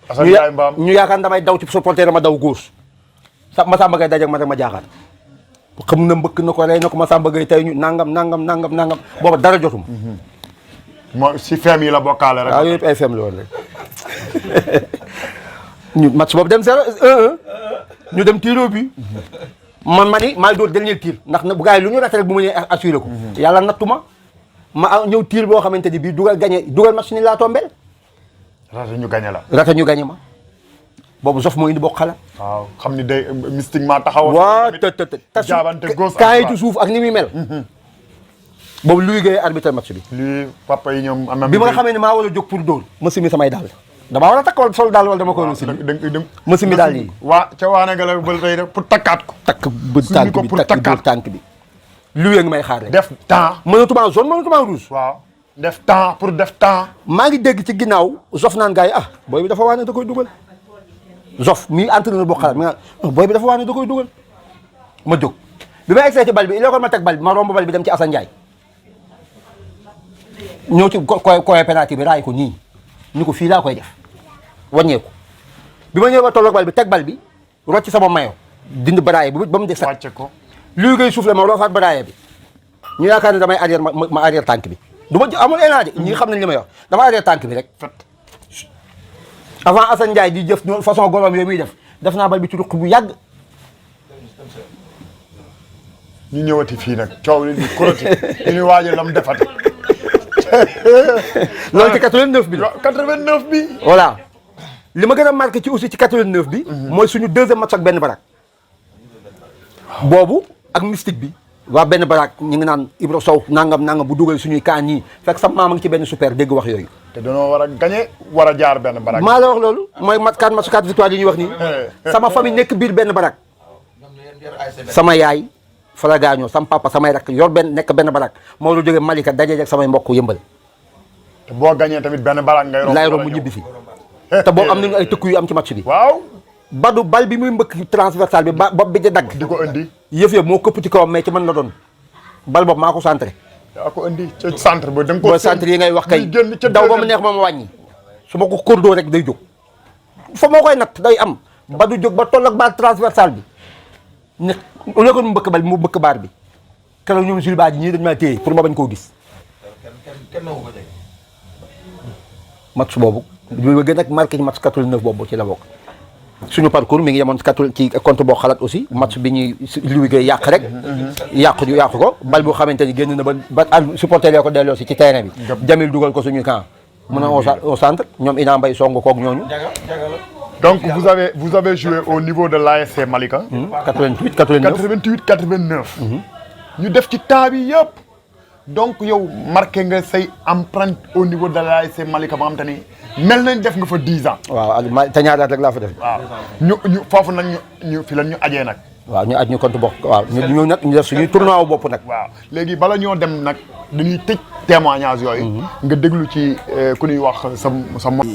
Assane Ndiaye mbaam ñu yaakaar damay daw ci supporter ma daw gauche sa Massamba Gueye dajeeg ma rek ma jaaxaat. xam na mbëkk na ko rey na ko Massamba Gueye tey ñu nangam booba dara jotum. moo si feem yi la bokkaale rek. waaw yooyu yëpp ay feem la woon rek ñu match boobu dem 0-1 ñu dem tir bi man ma ni maay dóor dernier tir ndax bu gars yi lu ñu raté rek bu ma ñëwee assuré ko. yàlla nattu ma ñëw tir boo xamante ni bii dugal match ni laa tombeel. rata ñu gagné la. rata ñu gagné ma boobu Zof moo indi bokk xala. waaw xam ni day mystiquement taxawoon. waaw jaabante gauche kaa yi ci suuf ak ni muy mel. boobu Louis Gueye arbitre match bi. lii papa yi ñoom am na. bi ma nga xamee ne maa war a jóg pour dóor. ma simi samay dàll. damaa war a takk wala sol daal wala dama ko war a simi. ma simi daal yi. ca waane nga la ba tey rek pour takkaat ko. takk bu tànk bi takk dóor tànk bi. Louis ngi may xaar rek. def temps. mënatuma jaune mënatuma rouge. waaw def temps pour def temps. maa ngi dégg ci ginnaaw Zof naan gars yi booy bi dafa waane da koy dugal. Zof mi entraîneur boo xalaat mi nga booy bi dafa waane da koy dugal. ma jóg bi ma egsee ci bal bi il ko ma teg bal bi ma romb bal bi dem ci Assane Ndiaye. ñëw ci koy penalty bi raay ko nii ni ko fii laa koy def wàññeeku bi ma ñëw ba tolloog bal bi teg bal bi rocc sama mayo dind baraaye bi ba mu def sax wàcce ko. Louis Gueye soufflé ma roofaat baraaye bi ñu yaakaar ne damay arrière ma arrière tànk bi du ma amul élan de ñi xam nañ li may wax dama arrière tànk bi rek avant Assane Ndiaye di jëf noonu façon golom yooyu muy def naa bal bi ci ruq bu yàgg. ñu ñëwati fii nag coow li ñu kurati ñu ni waajal lam defati. loolu ci 89 bi la. 89 bi. voilà li ma gën a marqué ci aussi ci 89 bi. mooy suñu deuxième match ak benn barak. boobu ak mystique bi. waa benn barak ñu ngi naan Ibra Sow nangam bu dugal suñuy kaan ñii fekk sama maam a ngi ci benn super dégg wax yooyu. te dañoo war a gagné war a jaar benn barak. maa la wax loolu mooy match 4 victoire yi ñuy wax nii. sama famille nekk biir benn barak. sama yaay fa la gaañoo sama papa samay rakk yor nekk benn barak moo la jógee Malika daje ak samay mbokk yëmbal. te boo gagné tamit benn barak ngay romb. laay romb mu ñibbi si. te boobu am nañu ay tëkku yu am ci match bi. waaw. Badou bal bi muy mbëkk transversal bi bopp bi di dagg. di ko indi. yëf moo këpp ci kawam mais ci man la doon bal boobu maa ko centré. yaa ko indi ca centre ba da nga ko. booy centre yi ngay wax kay daw ba mu neex ma wàññi. su ma ko cordo rek day jóg. fa moo koy natt day am Badou jóg ba toll ak baal transversal bi ne au lieu que mu mbëkk bal bi mu mbëkk baar bi keroog ñoom Jules Badji ñii dañu maa téye pour ma bañ koo gis. match boobu li ma gën a marqué ci match 89 boobu ci la bokk. suñu parcours mi ngi yemoon ci compte boo xalaat aussi match bi ñuy Louis Gueye yàq rek. yàqu ko bal bu xamante ni génn na ba supporter yoo ko delloo si ci terrain bi. Jamil dugal ko suñu camp. mun a au centre ñoom Ina Mbaye song koog ñooñu. Donc vous avez joué au niveau de l'ASC Malika. 88 89 88 89. ñu def ci temps bi yëpp. donc yow marqué nga say empreinte au niveau de l'ASC Malika ba xam te ni mel nañ def nga fa 10 ans. waaw ak te ñaari at rek laa fa def. waaw ñu foofu nag ñu fi lan ñu ajee nag. waaw ñu aj ñu compte bokk waaw ñu nag ñu def suñuy tournoi bopp nag. waaw léegi bala ñoo dem nag dañuy tëj témoignage yooyu. nga déglu ci ku ñuy wax sa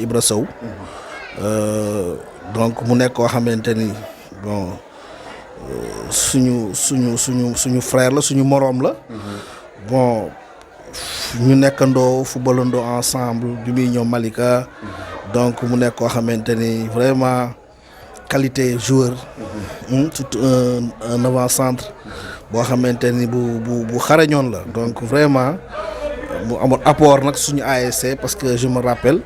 Ibra Sow donc mu nekk koo xamante ni bon suñu frère la suñu moroom la. bon ñu nekkandoo footballandoo ensemble bi muy ñëw Malika. donc mu nekk koo xamante ni vraiment qualité joueur. surtout un avant-centre boo xamante ni bu xarañoon la donc vraiment mu amoon apport nag suñu ASC parce que je me rappelle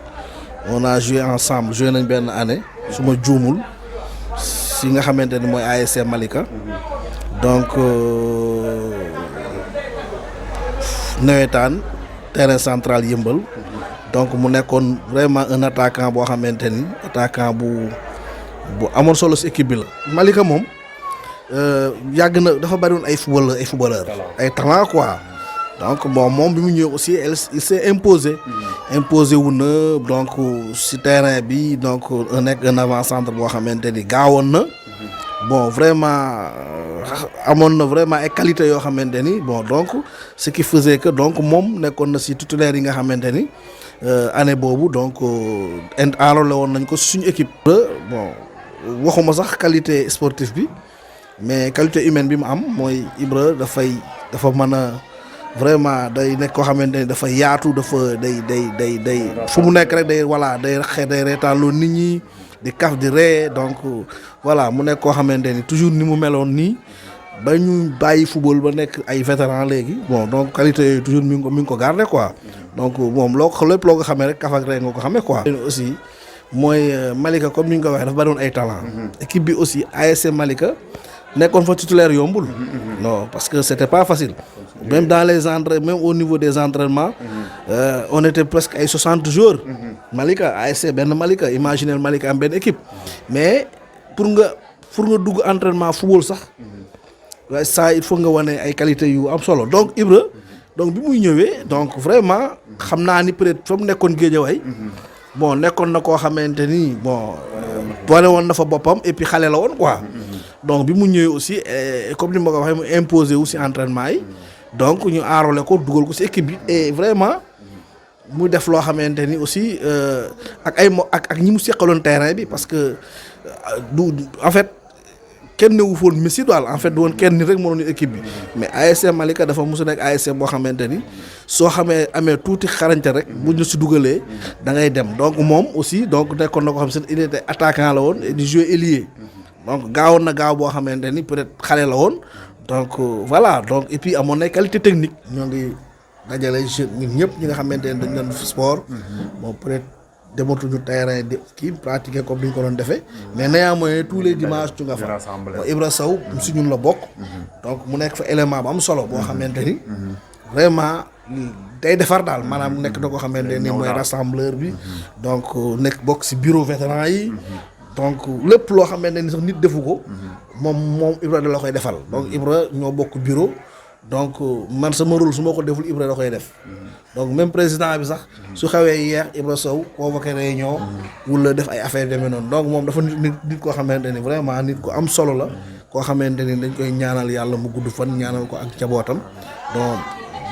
on a joué ensemble joué nañ benn année su ma juumul si nga xamante ni mooy ASC Malika donc nawetaan terrain central yëmbal donc mu nekkoon vraiment un attaquant boo xamante ni attaquant bu amoon solo si équipe bi la. Malika moom yàgg na dafa bari woon ay footballeur ay talent quoi donc bon moom bi mu ñëw aussi il s'est imposé wu na donc si terrain bi donc nekk un avant-centre boo xamante ni gaawoon na bon vraiment amoon na vraiment ay qualité yoo xamante ni bon donc ce qui faisait que donc moom nekkoon na si titulaire yi nga xamante ni année boobu donc enrôlé woon nañ ko suñu équipe. bon waxuma sax qualité sportive bi mais qualité humaine bi mu am mooy Ibra dafa mën a vraiment day nekk koo xamante ni dafa yaatu dafa day fu mu nekk rek day reetaanloo nit ñi di kaf di ree donc voilà mu nekk koo xamante ni toujours ni mu meloon nii ba ñu bàyyi football ba nekk ay vétéran léegi bon donc qualité yooyu toujours mi ngi ko garder quoi donc moom lépp loo ko xamee rek kaf ak ree nga ko xamee quoi. aussi mooy Malika comme ni ñu ko waxee dafa bari woon ay talent. équipe bi aussi ASC Malika nekkoon fa titulaire yombul. non parce que c'était pas facile. même dans les entraînements même au niveau des entraînements. on était presque ay 60 joueurs. Malika ASC benn Malika imaginez Malika am benn équipe. mais pour nga dugg entraînement football sax. waaye ça il faut nga wane ay qualités yu am solo donc Ibra donc bi muy ñëwee donc vraiment xam naa ni peut-être fa mu nekkoon Guédiawaye. bon nekkoon na koo xamante ni bon wane woon na fa boppam et puis xale la woon quoi donc bi mu ñëwee aussi comme ni ma ko waxee mu imposé wu si entraînement yi donc ñu enrôlé ko dugal ko si équipe bi et vraiment mu def loo xamante ni aussi ak ñi mu seqaloon terrain bi parce que en fait kenn newu foon Messi daal en fait du woon kenn nit rek moo doon équipe bi mais ASC Malika dafa mosu nekk ASC boo xamante ni soo amee tuuti xarañte rek buñ la si dugalee da ngay dem donc moom aussi donc nekkoon na ko xam il était attaquant la woon et di jouer ailier donc gaawoon na gaaw boo xamante ni peut-être xale la woon donc voilà donc et puis amoon na qualité technique. ñoo ngi dajale jeunes ñun ñëpp ñi nga xamante ne dañ doon sport bon peut-être dematuñu terrain di kii pratiquer comme ni ñu ko doon defee mais néanmoins tous les dimanches tu nga fa Ibra Sow si ñun la bokk donc mu nekk fa élément bu am solo boo xamante ni vraiment day defar daal maanaam nekk na ko xamante ni mooy rassembleur bi donc nekk bokk si bureau vétéran yi donc lépp loo xamante ni sax nit defu ko moom Ibra da la koy defal donc Ibra ñoo bokk bureau donc man sama rôle su ma ko deful Ibra da koy def donc même président bi sax su xawee yeex Ibra Sow convoqué réunion wala def ay affaire demee noonu donc moom dafa nit koo xamante ni vraiment nit ku am solo la koo xamante ni dañ koy ñaanal yàlla mu gudd fan ñaanal ko ak njabootam donc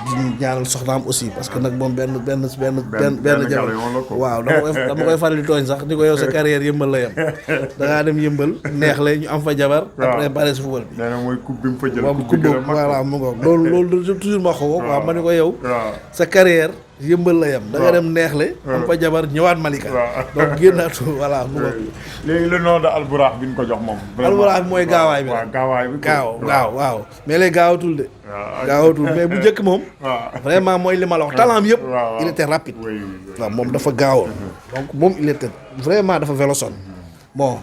di ñaanal soxnaam aussi parce que nag moom benn jabar waaw dama koy faral di tooñ sax di ko yow sa carrière yëmbal la yem da ngaa dem yëmbal neex la ñu am fa jabar après pare si football bi mooy coupe bi mu fa jël coupe voilà mu ngoog loolu toujours ma ko waaw ma ni ko yow sa carrière yëmbal la yem da nga dem neexle am fa jabar ñëwaat Malika donc génnaatu voilà mu ngoog léegi le nom de Albourakh bi ñu ko jox moom Albourakh bi mooy gaawaay bi waaw mais léegi gaawatul de gaawatul mais bu njëkk moom vraiment mooy li ma la wax talent bi yëpp il était rapide waaw moom dafa gaawoon donc moom il était vraiment dafa véloson bon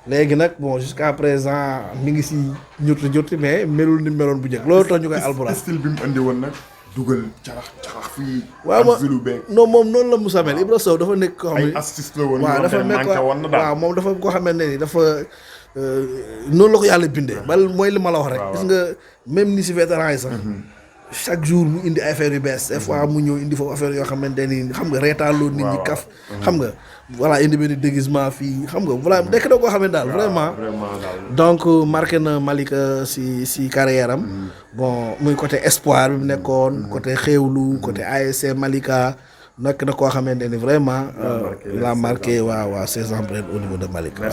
léegi nag bon jusqu'à présent mi ngi si ñuti mais melul ni meloon bu njëkk loolu tax ñu koy Albourakh style bi mu andi woon nag dugal carax fii. waaw ma Zulu beeg. non moom noonu la Moussa mel Ibra Sow dafa nekk koo xam ay ne astuce la woon. waaw yoo dafa xam ne nekk manqué woon na daal. waaw moom dafa koo xamante ni dafa noonu la ko yàlla bindee. bal mooy li ma la wax rek. gis nga même ni si vétéran yi sax. chaque jour mu indi affaire yu bees. des fois mu ñëw indi foofu affaire yoo xamante ni xam nga reetaaloo nit ñi kaf. xam nga voilà indi benn déguisement fii xam nga voilà nekk na koo xam ne daal vraiment. donc marqué na Malika si carrière am. bon muy côté espoir bi mu nekkoon. côté xéewlu côté ASC Malika. nekk na koo xamante ni vraiment. il a marqué ses empreintes au niveau de Malika.